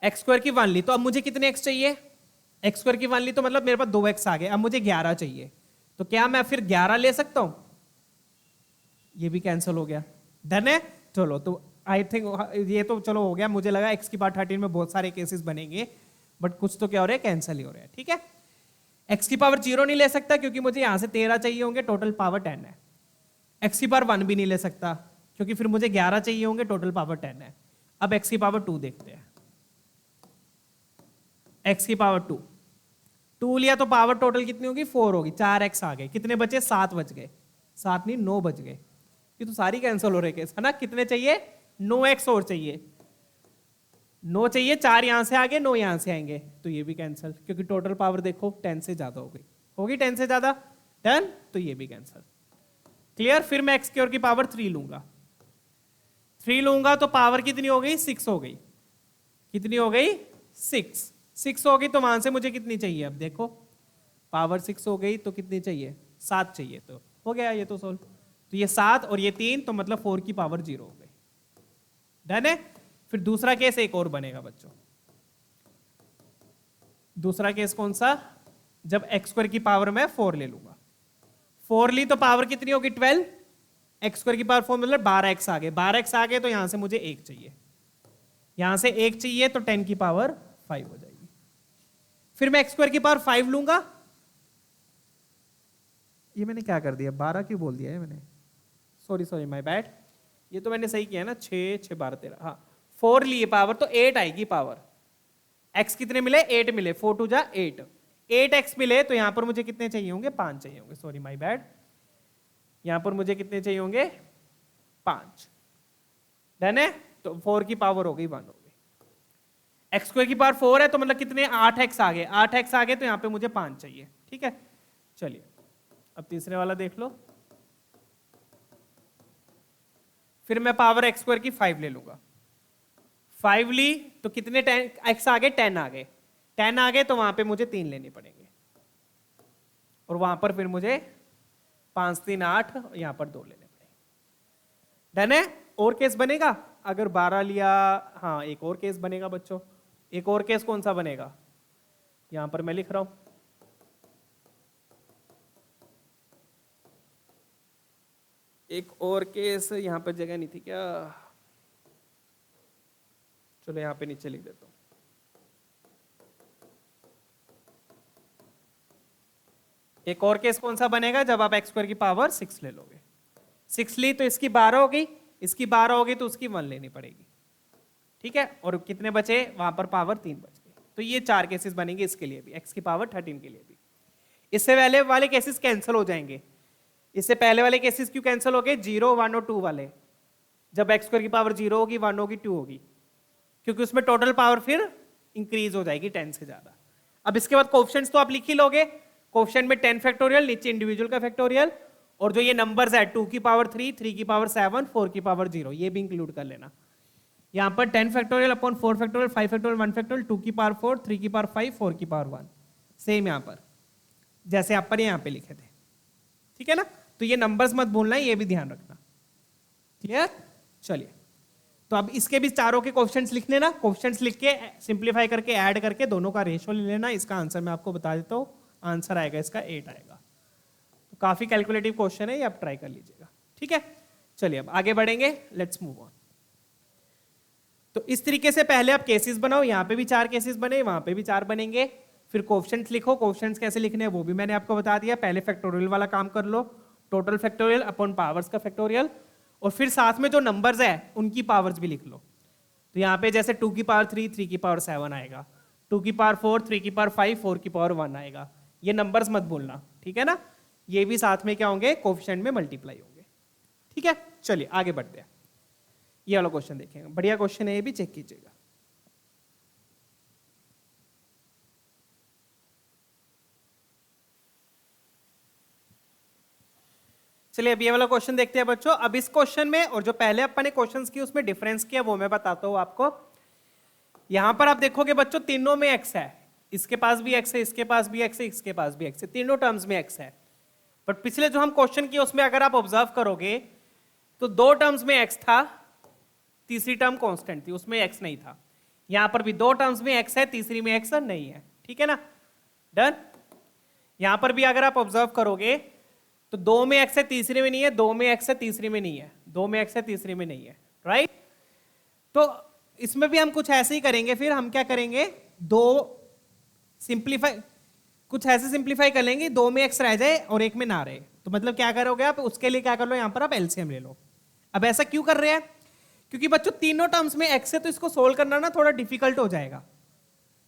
S1: x स्क्वायर की 1 ली तो अब मुझे कितने x चाहिए? x स्क्वायर की 1 ली तो मतलब मेरे पास 2x आ गए। अब मुझे 11 चाहिए, तो क्या मैं फिर 11 ले सकता हूं? ये भी कैंसिल हो गया। डन है। चलो, तो आई थिंक ये तो चलो हो गया। मुझे लगा x की पावर 13 में बहुत सारे केसेस बनेंगे, बट कुछ तो क्या हो रहा है? कैंसिल ही हो रहा है, ठीक है? x की पावर 0 नहीं ले सकता क्योंकि मुझे यहां से 13 चाहिए होंगे, टोटल पावर 10 है। x की पावर 1 भी नहीं ले सकता क्योंकि फिर मुझे 11 चाहिए होंगे, टोटल पावर 10 है। अब x की पावर 2 देखते हैं। x की पावर 2 लिया तो पावर टोटल कितनी होगी? 4 होगी। 4x आ गए, कितने बचे? 7 बच गए। 7 नहीं 9 बच गए। ये तो सारी कैंसिल हो रहे केस है ना? कितने चाहिए? 9x और चाहिए। 9 चाहिए, 4 यहां से आगे 9 यहां से आएंगे, तो ये भी कैंसिल, क्योंकि टोटल पावर देखो 10 से ज्यादा हो गई, होगी 10 से ज्यादा। डन। तो ये भी कैंसिल। क्लियर? फिर मैं x की पावर 3 लूंगा। 3 लूंगा तो पावर कितनी हो गई? 6 हो गई। कितनी हो गई? 6 हो गई। तो वहां से मुझे कितनी चाहिए? अब देखो, पावर 6 हो गई तो कितनी चाहिए? 7 चाहिए। तो हो गया ये तो सोल्व। तो ये 7 और ये 3, तो मतलब 4 की पावर 0 हो गई। डन है। फिर दूसरा केस एक और बनेगा बच्चों। दूसरा केस कौन सा? जब x स्क्वायर की पावर मैं 4 ले लूंगा। 4 ली तो पावर कितनी होगी? 12। x स्क्वायर की पावर 4 मतलब 12x आ गए। 12x आ गए तो यहां से मुझे 1 चाहिए, यहां से 1 चाहिए तो 10 की पावर 5 हो जाएगी। फिर मैं x स्क्वायर की पावर 5 लूंगा। ये मैंने क्या कर दिया? 12 क्यों बोल दिया है मैंने? Sorry my bad. ये तो मैंने सही किया ना, 6 6 12 13। हाँ, 4 लिए पावर तो 8 आएगी पावर। x कितने मिले? 8 मिले। 4 2 जा 8। 8x मिले तो यहां पर मुझे कितने चाहिए होंगे? 5 चाहिए होंगे। Sorry my bad. यहां पर मुझे कितने चाहिए होंगे? 5। डन है। तो 4 की पावर हो गई 1 हो गई। x स्क्वायर की पावर 4 है तो मतलब कितने? 8x आ गए। 8x आ गए तो यहां पे मुझे 5 चाहिए, ठीक है? चलिए, अब तीसरे वाला देख लो। फिर मैं पावर x स्क्वायर की 5 ले लूंगा। 5 ली तो कितने x आ गए? 10 आ गए। 10 आ गए तो वहां पे मुझे 3 लेने पड़ेंगे, और वहां पर फिर मुझे 5 3 8, यहां पर 2 लेने पड़ेंगे। डन है। और केस बनेगा अगर 12 लिया। हाँ, एक और केस बनेगा बच्चों। एक और केस कौन सा बनेगा? यहां पर मैं लिख रहा हूं। एक और केस, यहां पर जगह नहीं थी क्या? चलो यहाँ पे नीचे लिख देता हूँ। एक और केस कौन सा बनेगा, जब आप एक्स स्क्वायर की पावर 6 ले लोगे। 6 ली तो इसकी 12 हो गई, इसकी 12 हो गई तो उसकी 1 लेनी पड़ेगी, ठीक है। और कितने बचे वहां पर, पावर 3 बच गई। तो ये 4 केसेस बनेंगे इसके लिए भी, एक्स की पावर 13 के लिए भी। इससे पहले वाले केसेस कैंसिल हो जाएंगे। इससे पहले वाले केसेस क्यों कैंसिल हो गए, 0, 1 और 2 वाले। जब एक्स स्क्वायर की पावर 0 होगी, 1 होगी, 2 होगी, क्योंकि उसमें टोटल पावर फिर इंक्रीज हो जाएगी 10 से ज्यादा। अब इसके बाद कोएफिशिएंट्स तो आप लिख ही लोगे। कोएफिशिएंट में 10 फैक्टोरियल, नीचे इंडिविजुअल का फैक्टोरियल, और जो ये नंबर्स है 2 की पावर 3, 3 की पावर 7, 4 की पावर 0, ये भी इंक्लूड कर लेना। यहाँ पर 10 factorial upon 4 factorial, 5 factorial, 1 factorial, 2 की पावर 4, 3 की पावर 5, 4 की पावर 1, सेम यहाँ पर जैसे आप पर यहाँ पे लिखे थे, ठीक है ना। तो ये नंबर्स मत भूलना, ये भी ध्यान रखना, क्लियर। चलिए, तो अब इसके भी चारों के कोएफिशिएंट्स लिख लेना। कोएफिशिएंट्स लिख के सिंप्लीफाई करके ऐड करके दोनों का रेशियो ले लेना। इसका आंसर मैं आपको बता देता हूँ, आंसर आएगा इसका 8 आएगा। तो काफी कैलकुलेटिव क्वेश्चन है, ये आप ट्राई कर लीजिएगा, ठीक है। चलिए अब आगे बढ़ेंगे, लेट्स मूव ऑन। तो इस तरीके से पहले आप केसेस बनाओ, यहाँ पे भी 4 केसेस बने, वहां पे भी 4 बनेंगे। फिर कोएफिशिएंट्स लिखो, कोएफिशिएंट्स कैसे लिखने हैं वो भी मैंने आपको बता दिया। पहले फैक्टोरियल वाला काम कर लो, टोटल फैक्टोरियल अपॉन पावर्स का फैक्टोरियल, और फिर साथ में जो नंबर्स है उनकी पावर्स भी लिख लो। तो यहाँ पे जैसे 2 की पावर 3, 3 की पावर 7 आएगा, 2 की पावर 4, 3 की पावर 5, 4 की पावर 1 आएगा। ये नंबर्स मत भूलना, ठीक है ना। ये भी साथ में क्या होंगे, कोएफिशिएंट में मल्टीप्लाई होंगे, ठीक है। चलिए आगे बढ़ते हैं, ये वाला क्वेश्चन देखेंगे, बढ़िया क्वेश्चन है, ये भी चेक कीजिएगा। चलिए अब ये वाला क्वेश्चन देखते हैं बच्चों। अब इस क्वेश्चन में और जो पहले अपन ने क्वेश्चंस किए उसमें डिफरेंस किया, वो मैं बताता हूं आपको। यहां पर आप देखोगे बच्चों, तीनों में एक्स है, इसके पास भी एक्स है, इसके पास भी एक्स है, इसके पास भी एक्स है, तीनों टर्म्स में एक्स है। बट पिछले जो हम क्वेश्चन किए उसमें अगर आप ऑब्जर्व करोगे तो 2 टर्म्स में एक्स था, तीसरी टर्म कांस्टेंट थी, उसमें एक्स नहीं था। यहां पर भी 2 टर्म्स में एक्स है, तीसरी में एक्स नहीं है, ठीक है ना। डन। यहां पर भी अगर आप ऑब्जर्व करोगे तो 2 में एक्स है, तीसरे में नहीं है, 2 में एक्स है, तीसरी में नहीं है, 2 में एक्स है, तीसरी में नहीं है, राइट। तो इसमें भी हम कुछ ऐसे ही करेंगे। फिर हम क्या करेंगे, 2 सिंप्लीफाई, कुछ ऐसे सिंप्लीफाई कर लेंगे 2 में एक्स रह जाए और 1 में ना रहे। तो मतलब क्या करोगे आप, उसके लिए क्या कर लो, यहां पर आप एलसीएम ले लो। अब ऐसा क्यों कर रहे हैं, क्योंकि बच्चों तीनों टर्म्स में एक्स है, तो इसको सोल्व करना ना थोड़ा डिफिकल्ट हो जाएगा,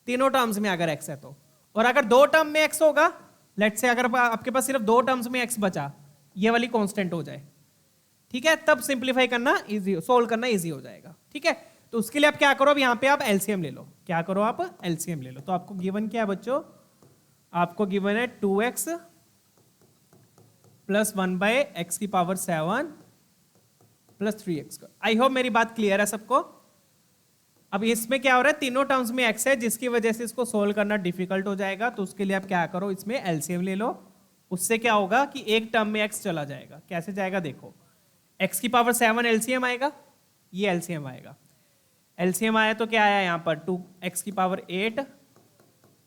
S1: तीनों टर्म्स में अगर एक्स है तो। और अगर 2 टर्म में एक्स होगा, लेट्स से अगर आपके पास सिर्फ 2 टर्म्स में एक्स बचा, ये वाली कांस्टेंट हो जाए, ठीक है, तब सिंप्लीफाई करना इजी, सोल्व करना इजी हो जाएगा, ठीक है। तो उसके लिए आप क्या करो, अब यहां पे आप एलसीएम ले लो। क्या करो, आप एलसीएम ले लो। तो आपको गिवन क्या है बच्चों, आपको गिवन है 2x प्लस 1/x की power 7 plus 3x। I hope मेरी बात क्लियर है सबको। अब इसमें क्या हो रहा है, तीनों टर्म्स में x है, जिसकी वजह से इसको सोल्व करना डिफिकल्ट हो जाएगा। तो उसके लिए आप क्या करो, इसमें एलसीएम ले लो। उससे क्या होगा कि एक टर्म में x चला जाएगा। कैसे जाएगा देखो, x की पावर 7 एलसीएम आएगा, ये एलसीएम आएगा। एलसीएम आया तो क्या आया यहाँ पर, 2x की पावर 8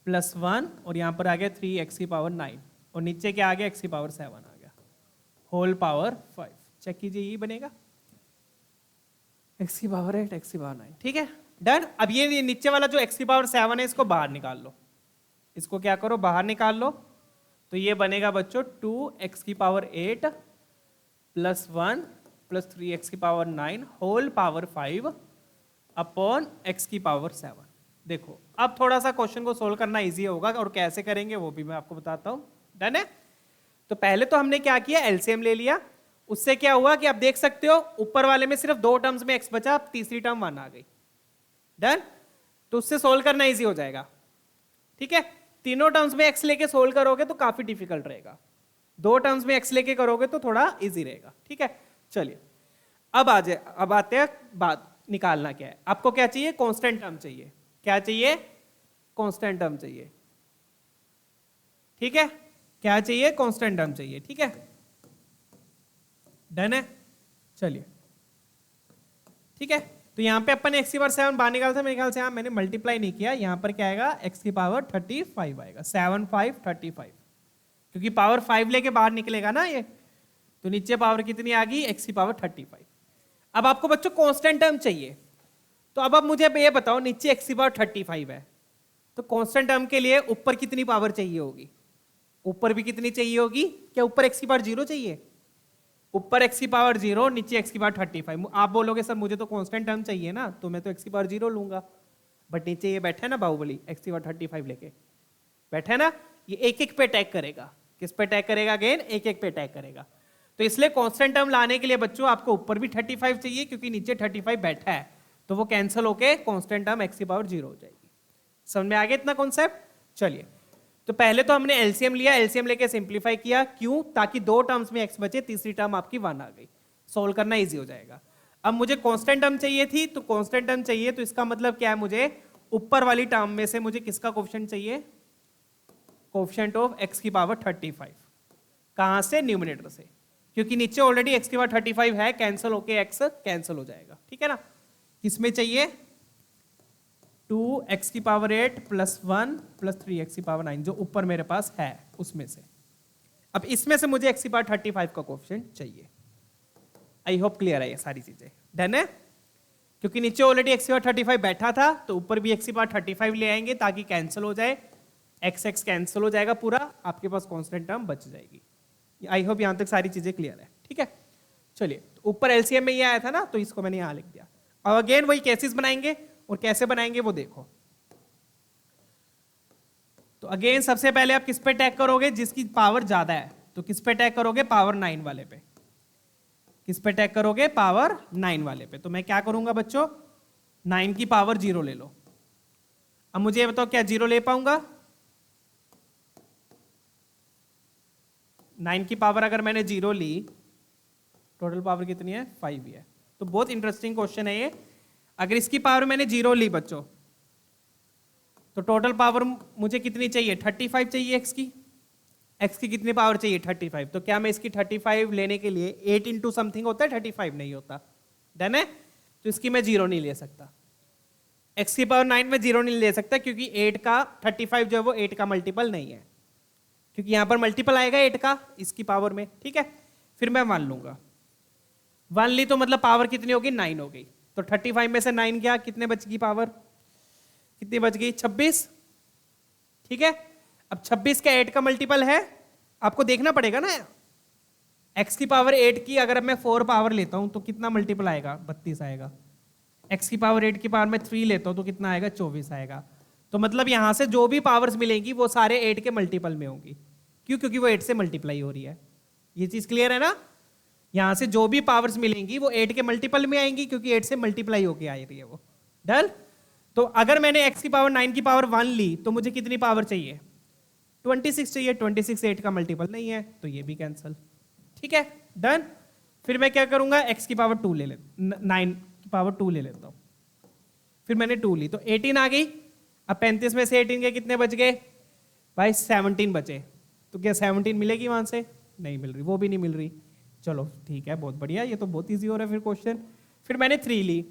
S1: प्लस 1, और यहाँ पर आ गया 3x की पावर 9, और नीचे क्या आ गया, x की पावर 7 आ गया, होल पावर 5। चेक कीजिए, ये बनेगा x की पावर 8, x की पावर 9, ठीक है, डन। अब ये नीचे वाला जो x की पावर 7 है, इसको बाहर निकाल लो। इसको क्या करो, बाहर निकाल लो। तो ये बनेगा बच्चों 2x की पावर 8 प्लस 1 प्लस 3x की power 9 whole power 5 upon x की पावर 7। देखो अब थोड़ा सा क्वेश्चन को सोल्व करना इजी होगा, और कैसे करेंगे वो भी मैं आपको बताता हूं। डन है। तो पहले तो हमने क्या किया, एलसीएम ले लिया। उससे क्या हुआ कि आप देख सकते हो ऊपर वाले में सिर्फ 2 टर्म्स में x बचा, अब तीसरी टर्म 1 आ गई। डन। तो उससे सोल्व करना इजी हो जाएगा, ठीक है। तीनों टर्म्स में x लेके सोल्व करोगे तो काफी डिफिकल्ट रहेगा, 2 टर्म्स में x लेके करोगे तो थोड़ा इजी रहेगा, ठीक है। चलिए अब अब आते हैं बात निकालना क्या है। आपको क्या चाहिए, कांस्टेंट टर्म चाहिए। क्या चाहिए, कांस्टेंट टर्म चाहिए, ठीक है। क्या चाहिए, कांस्टेंट टर्म चाहिए, ठीक है। डन है। चलिए ठीक है। तो यहां पे अपन x की पावर 7 बाहर निकालते हैं, मेरे ख्याल से यहां मैंने मल्टीप्लाई नहीं किया। यहां पर क्या आएगा, x की पावर 35 आएगा, 7 5 35, क्योंकि पावर 5 लेके बाहर निकलेगा ना ये, तो नीचे पावर कितनी आ गई, x की पावर 35। अब आपको बच्चों कांस्टेंट टर्म चाहिए, तो अब मुझे ये बताओ, नीचे एक्स की पावर 35 है, तो कांस्टेंट टर्म के लिए ऊपर कितनी पावर चाहिए होगी? ऊपर भी कितनी चाहिए होगी? क्या ऊपर एक्स की पावर 0 चाहिए? ऊपर एक्स की पावर 0, नीचे एक्स की पावर 35। आप बोलोगे सर मुझे तो कांस्टेंट टर्म चाहिए ना, तो मैं तो एक्स की पावर 0 लूंगा, बट नीचे ये बैठा है ना बाहुबली, एक्स की पावर 35 लेके बैठा है ना, ये एक एक पे अटैक करेगा। किस पे अटैक करेगा? अगेन एक एक पे अटैक करेगा। तो इसलिए कांस्टेंट टर्म लाने के लिए बच्चों आपको ऊपर भी 35 चाहिए, क्योंकि नीचे 35 बैठा है, तो वो कैंसिल होके कांस्टेंट टर्म एक्स की पावर 0 हो जाएगी। समझ में आ गया इतना कॉन्सेप्ट? चलिए, तो पहले तो हमने एलसीएम लिया, एलसीएम लेके सिंप्लीफाई किया। क्यों? ताकि 2 टर्म्स में एक्स बचे, तीसरी टर्म आपकी 1 आ गई, सोल्व करना इजी हो जाएगा। अब मुझे कांस्टेंट टर्म चाहिए थी, तो कांस्टेंट टर्म चाहिए, तो इसका मतलब क्या है? मुझे ऊपर वाली टर्म में से मुझे किसका कोएफिशिएंट चाहिए? कोएफिशिएंट ऑफ एक्स की पावर 35। कहां से? न्यूमरेटर से, क्योंकि नीचे ऑलरेडी एक्स की पावर 35 है, कैंसिल होके एक्स कैंसिल हो जाएगा। ठीक है ना? किसमें चाहिए? 2x की पावर 8 प्लस 1 प्लस 3x की पावर 9, जो ऊपर मेरे पास है उसमें से। अब इसमें से मुझे x की पावर 35 का कोएफिशिएंट चाहिए। आई होप क्लियर है ये सारी चीजें। डन है? क्योंकि नीचे ऑलरेडी x की पावर 35 बैठा था, तो ऊपर भी x की पावर 35 ले आएंगे ताकि कैंसिल हो जाए, x कैंसिल हो जाएगा पूरा, आपके पास कांस्टेंट टर्म बच जाएगी। आई होप यहां तक सारी चीजें क्लियर है। ठीक है, चलिए, तो ऊपर एलसीएम में ये आया था ना, तो इसको मैंने यहां लिख दिया। अब अगेन वही केसेस बनाएंगे, और कैसे बनाएंगे वो देखो। तो अगेन सबसे पहले आप किस पे अटैक करोगे? जिसकी पावर ज्यादा है, तो किस पे अटैक करोगे? पावर 9 वाले पे। किस पे अटैक करोगे? पावर 9 वाले पे। तो मैं क्या करूंगा बच्चों? 9 की पावर 0 ले लो। अब मुझे ये बताओ, क्या 0 ले पाऊंगा? 9 की पावर अगर मैंने 0 ली, टोटल पावर कितनी है? 5 ही है। तो बहुत इंटरेस्टिंग क्वेश्चन है ये। अगर इसकी पावर मैंने 0 ली बच्चों, तो टोटल पावर मुझे कितनी चाहिए? 35 चाहिए एक्स की। एक्स की कितनी पावर चाहिए? 35। तो क्या मैं इसकी 35 लेने के लिए 8 इंटू समथिंग होता है? 35 नहीं होता। डन है? तो इसकी मैं 0 नहीं ले सकता। एक्स की पावर 9 में 0 नहीं ले सकता, क्योंकि 8 का 35 जो है वो 8 का मल्टीपल नहीं है, क्योंकि यहां पर मल्टीपल आएगा 8 का इसकी पावर में। ठीक है, फिर मैं 1 लूंगा। 1 ली तो मतलब पावर कितनी होगी? 9 हो गई। तो 35 में से 9 गया, कितने बच गई पावर? कितनी बच गई? 26। ठीक है, अब 26 का 8 का मल्टीपल है, आपको देखना पड़ेगा ना। x की पावर 8 की अगर मैं 4 पावर लेता हूं तो कितना मल्टीपल आएगा? 32 आएगा। x की पावर 8 की पावर में 3 लेता हूं तो कितना आएगा? 24 आएगा। तो मतलब यहां से जो भी पावर्स मिलेंगी वो सारे 8 के मल्टीपल में होंगी। क्यों? क्योंकि वो 8 से मल्टीप्लाई हो रही है। ये चीज क्लियर है ना? यहां से जो भी पावर्स मिलेंगी वो 8 के मल्टीपल में आएंगी, क्योंकि 8 से मल्टीप्लाई होके आ रही है वो। डन? तो अगर मैंने x की पावर 9 की पावर 1 ली, तो मुझे कितनी पावर चाहिए? 26 चाहिए। 26 8 का मल्टीपल नहीं है, तो ये भी कैंसिल। ठीक है, डन। फिर मैं क्या करूंगा? x की पावर 2 ले ले 9 की पावर 2 ले लेता हूं। फिर मैंने 2 ली तो 18 आ गई। अब 35 में से 18 के कितने बच गए भाई? 17 बचे। तो क्या 17 मिलेगी वहां से? नहीं मिल रही, वो भी नहीं मिल रही। चलो ठीक है, बहुत बढ़िया, ये तो बहुत ईजी हो रहा है फिर क्वेश्चन। फिर मैंने 3 ली,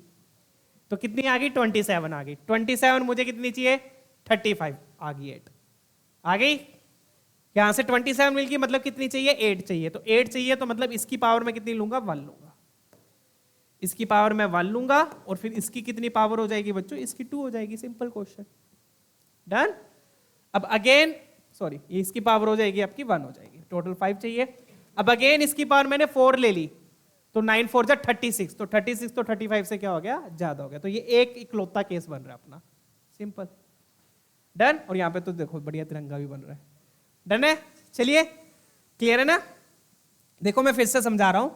S1: तो कितनी आ गई? 27 आ गई। 27 मुझे कितनी चाहिए? 35 आ गई। 8 आ गई। यहां से 27 मिल गई, मतलब कितनी चाहिए? 8 चाहिए। तो 8 चाहिए, तो मतलब इसकी पावर मैं कितनी लूंगा? 1 लूंगा। इसकी पावर मैं 1 लूंगा, और फिर इसकी कितनी पावर हो जाएगी बच्चों? इसकी 2 हो जाएगी। Simple question. डन? अब अगेन सॉरी, इसकी पावर हो जाएगी आपकी 1 हो जाएगी। टोटल 5 चाहिए। अब अगेन इसकी पावर मैंने 4 ले ली, तो 9 4 जा 36। तो 36 तो 35 से क्या हो गया? ज्यादा हो गया। तो ये एक इकलौता केस बन रहा है अपना। सिंपल। डन? और यहां पे तो देखो बढ़िया तिरंगा भी बन रहा है। डन है? चलिए, क्लियर है ना? देखो मैं फिर से समझा रहा हूं।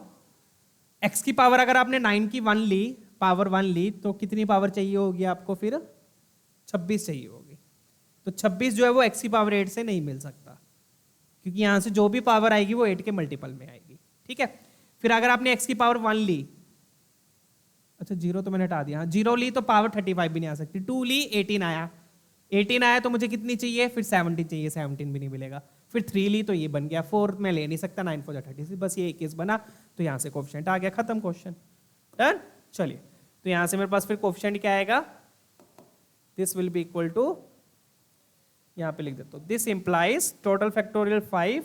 S1: x की पावर अगर आपने 9 की 1 ली, पावर 1 ली, तो कितनी पावर चाहिए होगी आपको? फिर 26 चाहिए होगी। तो 26 जो है वो x की पावर 8 से नहीं मिल सकता, क्योंकि यहां से जो भी पावर आएगी वो 8 के मल्टीपल में आएगी। ठीक है, फिर अगर आपने x की पावर 1 ली, अच्छा 0 तो मैंने हटा दिया, 0 ली तो पावर 35 भी नहीं आ सकती। 2 ली, 18 आया। 18 आया तो मुझे कितनी चाहिए? फिर 17 चाहिए। 17 भी नहीं मिलेगा। फिर 3 ली तो ये बन गया। 4 मैं ले नहीं सकता। 9 4 जा 36, बस ये एक केस बना, तो यहां से कोएफिशिएंट आ गया। खत्म क्वेश्चन। डन? चलिए, तो यहां से मेरे पास फिर कोएफिशिएंट क्या आएगा? This will be equal to, यहां पे लिख देता हूं, दिस इंप्लाइज टोटल फैक्टोरियल 5,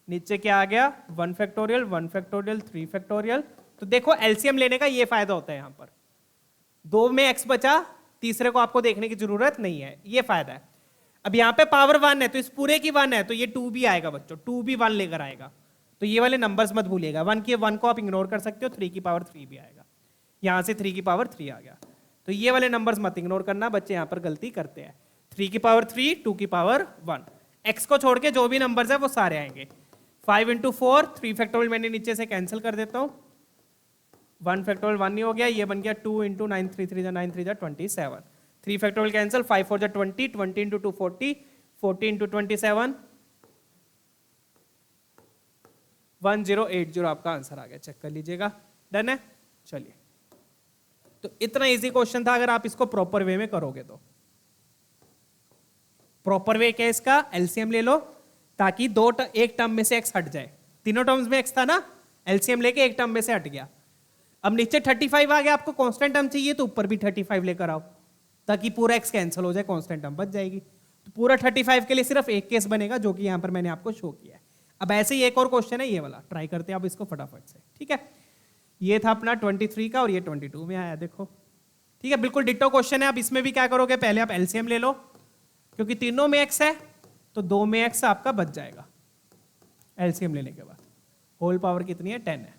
S1: नीचे क्या आ गया? 1 फैक्टोरियल 1 फैक्टोरियल 3 फैक्टोरियल। तो देखो एलसीएम लेने का ये फायदा होता है यहां पर। 2 में x बचा, तीसरे को आपको देखने की जरूरत नहीं है, ये फायदा है। अब यहाँ पे पावर 1 है तो इस पूरे की 1 है, तो ये 2 भी आएगा बच्चों, 2 भी 1 लेकर आएगा। तो ये वाले नंबर्स मत भूलिएगा, 1 को आप इग्नोर कर सकते हो, 3 की पावर 3 भी आएगा, यहाँ से 3 की पावर 3 आ गया। तो ये वाले नंबर्स मत इग्नोर करना, बच्चे यहाँ पर गलती करते हैं। 3 की पावर 3, 2 की पावर 1, x को छोड़ के जो भी नंबर्स है वो सारे आएंगे। 5 इंटू 4, 3 फैक्टोरियल मैंने नीचे से कैंसिल कर देता हूँ, 1 फैक्टोरियल 1 नहीं हो गया, ये बन गया 2 into 9 3 3 9 3 27, 3 factorial cancel, 5 4 20, 20 into 2 40, 40 into 27, 1080 आपका आंसर आ गया, चेक कर लीजिएगा। डन है, चलिए। तो इतना इजी क्वेश्चन था, अगर आप इसको प्रॉपर वे में करोगे तो। प्रॉपर वे क्या है इसका, एलसीएम ले लो, ताकि एक टर्म में से x हट जाए। तीनों टर्म्स में x था ना, एलसीएम लेके एक टर्म में से हट गया। अब नीचे 35 आ गया, आपको कांस्टेंट टर्म चाहिए तो ऊपर भी 35 लेकर आओ, ताकि पूरा x कैंसिल हो जाए, कांस्टेंट टर्म बच जाएगी। तो पूरा 35 के लिए सिर्फ एक केस बनेगा, जो कि यहां पर मैंने आपको शो किया है। अब ऐसे ही एक और क्वेश्चन है ये वाला, ट्राई करते हैं आप इसको फटाफट से, ठीक है। ये था अपना 23 का और ये 22 में आया, देखो ठीक है, बिल्कुल डिट्टो क्वेश्चन है। अब इसमें भी क्या करोगे, पहले आप एलसीएम ले लो, क्योंकि तीनों में x है तो 2 में x आपका बच जाएगा एलसीएम लेने के बाद। होल पावर कितनी है, 10 है।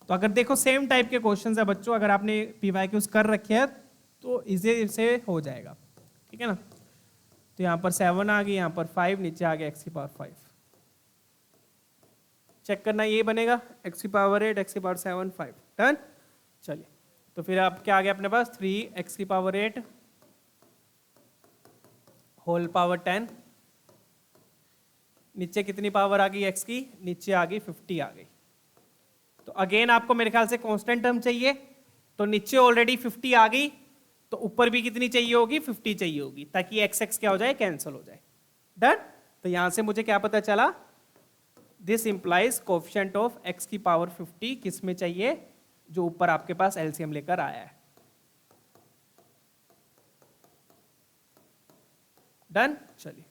S1: तो अगर देखो सेम टाइप के क्वेश्चंस है बच्चों, अगर आपने पीवाईक्यूज कर रखे हैं तो इजी से हो जाएगा, ठीक है ना। तो यहाँ पर 7 आ गई, यहाँ पर 5, नीचे आ गया x की पावर 5। चेक करना, ये बनेगा x की पावर 8, x की पावर 7, 5, डन। चलिए, तो फिर आप क्या आ गया अपने पास, 3 x की पावर 8 होल पावर 10, नीचे कितनी पावर आ गई x की, नीचे आ गई 50 आ गई। तो अगेन आपको मेरे ख्याल से कांस्टेंट टर्म चाहिए, तो नीचे ऑलरेडी 50 आ गई, तो ऊपर भी कितनी चाहिए होगी, 50 चाहिए होगी, ताकि x क्या हो जाए, कैंसिल हो जाए। डन। तो यहां से मुझे क्या पता चला, this implies coefficient of x की पावर 50 किस में चाहिए, जो ऊपर आपके पास एलसीएम लेकर आया है। डन। चलिए,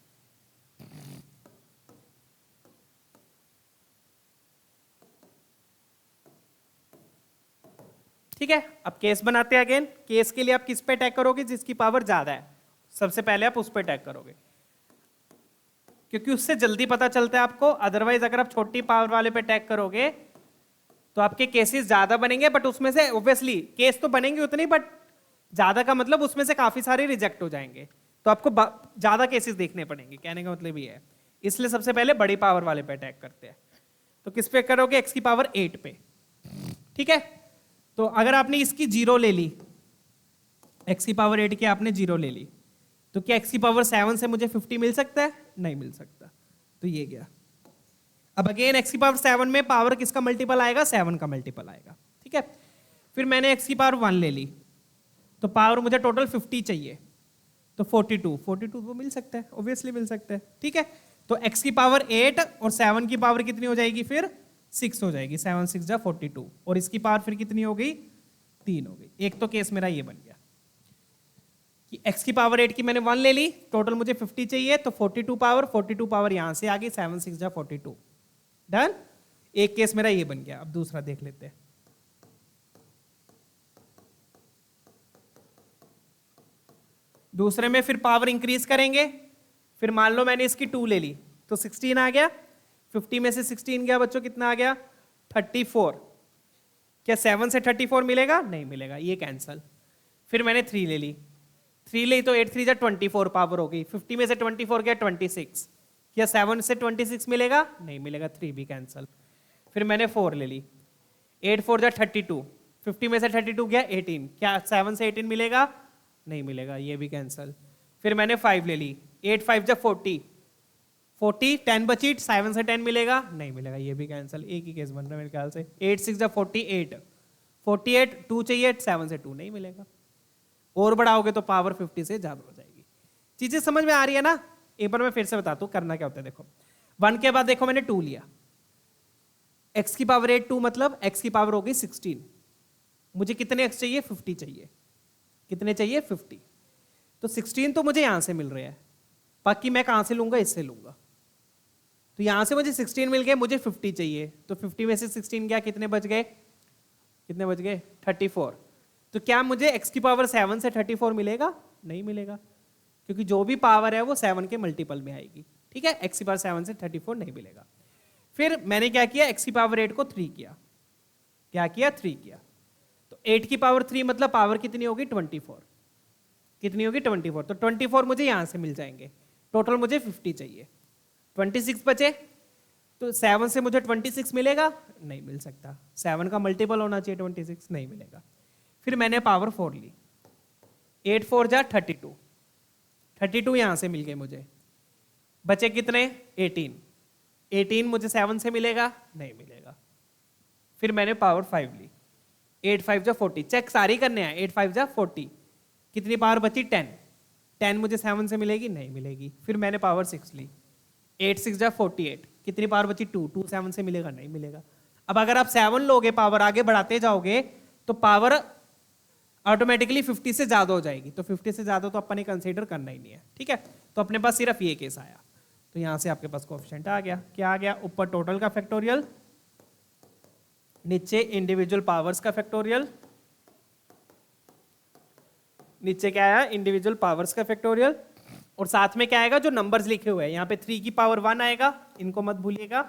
S1: ठीक है। अब केस बनाते हैं अगेन। केस के लिए आप किस पे अटैक करोगे, जिसकी पावर ज्यादा है, सबसे पहले आप उस पे अटैक करोगे, क्योंकि उससे जल्दी पता चलता है आपको। अदरवाइज अगर आप छोटी पावर वाले पे अटैक करोगे तो आपके केसेस ज्यादा बनेंगे, बट उसमें से ऑब्वियसली केस तो बनेंगे उतने, बट ज्यादा का मतलब उसमें से काफी सारे रिजेक्ट हो जाएंगे, तो आपको ज्यादा केसेस देखने पड़ेंगे, कहने का मतलब ये है। इसलिए सबसे पहले बड़ी पावर वाले पे अटैक करते हैं। तो किस पे करोगे, एक्स की पावर 8 पे, ठीक है। तो अगर आपने इसकी 0 ले ली, एक्स की पावर 8 की आपने 0 ले ली, तो क्या एक्स की पावर 7 से मुझे 50 मिल सकता है, नहीं मिल सकता, तो ये गया। अब अगेन एक्स की पावर 7 में पावर किसका मल्टीपल आएगा, 7 का मल्टीपल आएगा, ठीक है। फिर मैंने एक्स की पावर 1 ले ली, तो पावर मुझे टोटल 50 चाहिए, तो 42 तो मिल सकता है, ऑब्वियसली मिल सकता है, ठीक है। तो x की पावर 8 और 7 की पावर कितनी हो जाएगी, फिर 6 हो जाएगी, 7 6 जा 42, और इसकी पावर फिर कितनी हो गई, 3 हो गई। एक तो केस मेरा ये बन गया कि x की पावर 8 की मैंने 1 ले ली, टोटल मुझे 50 चाहिए, तो 42 पावर यहां से आ गई, 7 6 जा 42, डन। एक केस मेरा ये बन गया। अब दूसरा देख लेते हैं। दूसरे में फिर पावर इंक्रीज करेंगे, फिर मान लो मैंने इसकी 2 ले ली, तो 16 आ गया, 50 में से 16 गया बच्चों, कितना आ गया, 34। क्या 7 से 34 मिलेगा, नहीं मिलेगा, ये कैंसल। फिर मैंने 3 ले ली, 3 ली तो 8 3 जा 24 पावर हो गई, 50 में से 24 गया 26। क्या 7 से 26 मिलेगा, नहीं मिलेगा, 3 भी कैंसल। फिर मैंने 4 ले ली, 8 4 जा 32, 50 में से 32 गया 18, क्या 7 से 18 मिलेगा, नहीं मिलेगा, ये भी कैंसल। फिर मैंने 5 ले ली, 8 5 जा 40, 10 बची, 7 से 10 मिलेगा, नहीं मिलेगा, ये भी कैंसल। एक ही केस बन रहा है मेरे ख्याल से। 8 6 जा 48, 2 चाहिए, 7 से 2 नहीं मिलेगा, और बढ़ाओगे तो पावर 50 से ज्यादा हो जाएगी। चीजें समझ में आ रही है ना। एक बार मैं फिर से बताता हूँ करना क्या होता है। देखो 1 के बाद देखो मैंने 2 लिया, x की पावर 8 2 मतलब x की पावर हो गई 16। मुझे कितने x चाहिए, 50 चाहिए। कितने चाहिए, 50। तो 16 तो मुझे यहां से मिल रहा है, बाकी मैं कहां से लूंगा, इससे लूंगा। तो यहां से मुझे 16 मिल गए, मुझे 50 चाहिए, तो 50 में से 16 गया, कितने बच गए, 34। तो क्या मुझे x की पावर 7 से 34 मिलेगा? नहीं मिलेगा, क्योंकि जो भी पावर है वो 7 के मल्टीपल में आएगी। ठीक है, x की पावर 7 से 34 नहीं मिलेगा। फिर मैंने क्या किया, x की पावर 8 को 3 किया। क्या किया? 3 किया। तो 8 की पावर 3 मतलब पावर कितनी होगी? 24। कितनी होगी? 24। तो 24 मुझे यहां से मिल जाएंगे। टोटल मुझे 50 चाहिए। 26 बचे, तो 7 से मुझे 26 मिलेगा? नहीं मिल सकता। 7 का मल्टीपल होना चाहिए 26, नहीं मिलेगा। फिर मैंने पावर 4 ली। 8 4 जा 32। 32 यहां से मिल गए मुझे। बचे कितने? 18। 18 मुझे 7 से मिलेगा? नहीं मिलेगा। फिर मैंने पावर 5 ली। 8 5 जा 40। चेक सारी करने हैं। 8 5 जा 40। कितनी पावर बची? 10। 10 मुझे 7 से मिलेगी? नहीं मिलेगी। फिर मैंने पावर 6 ली। 8 6 जा 48। कितनी पावर बची? 2। 2 7 से मिलेगा? नहीं मिलेगा। अब अगर आप 7 लोगे, पावर आगे बढ़ाते जाओगे, तो पावर ऑटोमेटिकली 50 से ज्यादा हो जाएगी। तो 50 से ज्यादा तो अपन ने कंसीडर करना ही नहीं है। ठीक है, तो अपने पास सिर्फ ये केस आया। तो यहां से आपके पास कोएफिशिएंट आ गया। क्या आ गया? ऊपर टोटल का फैक्टोरियल, नीचे इंडिविजुअल पावर्स का फैक्टोरियल, नीचे क्या आया? इंडिविजुअल पावर्स का फैक्टोरियल, और साथ में क्या आएगा? जो नंबर्स लिखे हुए हैं यहाँ पे 3 की पावर 1 आएगा, इनको मत भूलिएगा।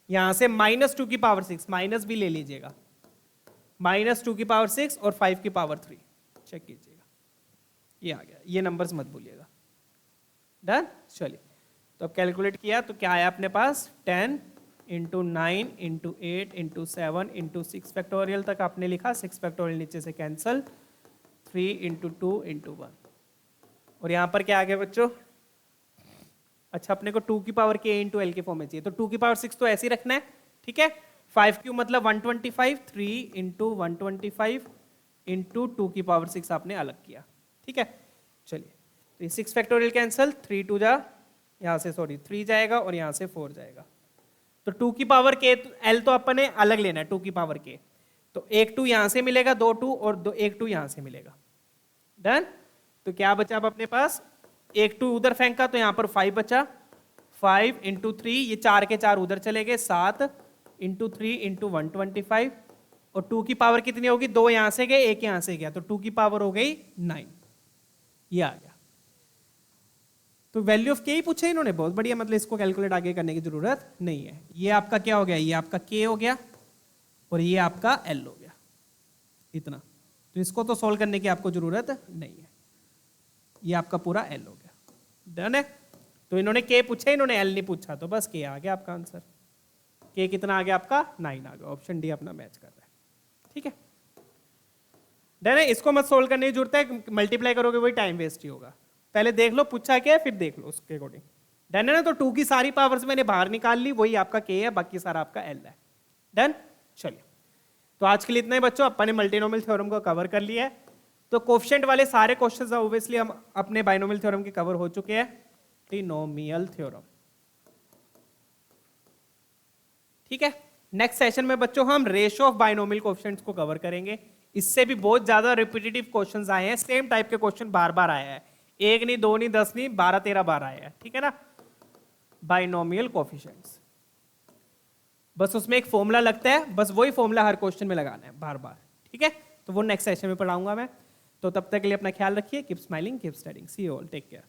S1: यहां से -2 की पावर 6, माइनस भी ले लीजिएगा, -2 की पावर 6 और 5 की पावर 3। चेक कीजिएगा, ये आ गया। ये नंबर्स मत भूलिएगा। डन? चलिए, तो अब कैलकुलेट किया तो क्या आया अपने पास? 10 × 9 × 8 × 7 × 6 फैक्टोरियल तक आपने लिखा। 6 फैक्टोरियल नीचे से कैंसल। 3 × 2 × 1। और यहां पर क्या आ गया बच्चों? अच्छा, अपने को 2 की पावर k × l के फॉर्म में चाहिए, तो 2 की पावर 6 तो ऐसे ही रखना है। ठीक है, 5 क्यू मतलब 125, 3 × 125 × 2 की पावर 6 आपने अलग किया। ठीक है, चलिए, तो ये 6 फैक्टोरियल कैंसल। 3 2 जा, यहाँ से सॉरी 3 जाएगा और यहाँ से 4 जाएगा। तो 2 की पावर k l तो अपन ने अलग लेना है। 2 की पावर k, तो एक 2 यहाँ से मिलेगा, 2 2 और एक 2 यहाँ से मिलेगा। डन? तो क्या बचा अब अपने पास? एक 2 उधर फेंका तो यहाँ पर 5 बचा। 5 × 3, ये 4 के 4 उधर चले गए। 7 × 3 × 125, और 2 की पावर कितनी होगी? 2 यहां से गए, 1 यहां से गया, तो 2 की पावर हो गई 9। ये आ गया। तो वैल्यू ऑफ के ही पूछे इन्होंने, बहुत बढ़िया। मतलब इसको कैलकुलेट आगे करने की जरूरत नहीं है। ये आपका क्या हो गया? ये आपका के हो गया और ये आपका एल हो गया। इतना तो इसको तो सोल्व करने की आपको जरूरत नहीं है। ये आपका पूरा एल हो गया। डन है? तो इन्होंने के पूछे, इन्होंने एल नहीं पूछा, तो बस के आ गया आपका आंसर। के कितना आ गया आपका? 9 आ गया। ऑप्शन डी अपना मैच कर रहा है। ठीक है, डन है? इसको मत सोल्व करने की जरूरत है, मल्टीप्लाई करोगे वही टाइम वेस्ट ही होगा। पहले देख लो पूछा क्या है, फिर देख लो उसके अकॉर्डिंग। डन है ना? तो 2 की सारी पावर्स मैंने बाहर निकाल ली, वही आपका के है, बाकी सारा आपका एल है। डन? चलिए, तो आज के लिए इतना ही बच्चों। अपन ने मल्टीनोमियल थ्योरम को कवर कर लिया है। तो कोएफिशिएंट वाले सारे क्वेश्चंस ऑब्वियसली हम अपने बाइनोमियल थ्योरम के कवर हो चुके हैं। ट्रिनोमियल थ्योरम। ठीक है, नेक्स्ट सेशन में बच्चों हम रेशियो ऑफ बाइनोमियल कोएफिशिएंट्स को कवर करेंगे। इससे भी बहुत ज्यादा रिपीटेटिव क्वेश्चंस आए हैं, सेम टाइप के क्वेश्चन बार बार आया है। 1 नहीं, 2 नहीं, 10 नहीं, 12 13 बार आया है। ठीक है ना? बाइनोमियल कोएफिशिएंट्स, बस उसमें एक फॉर्मूला लगता है, बस वही फॉर्मूला हर क्वेश्चन में लगाना है बार बार। ठीक है, तो वो नेक्स्ट सेशन में पढ़ाऊंगा मैं। तो तब तक के लिए अपना ख्याल रखिए। Keep smiling, keep studying. See you all, take care.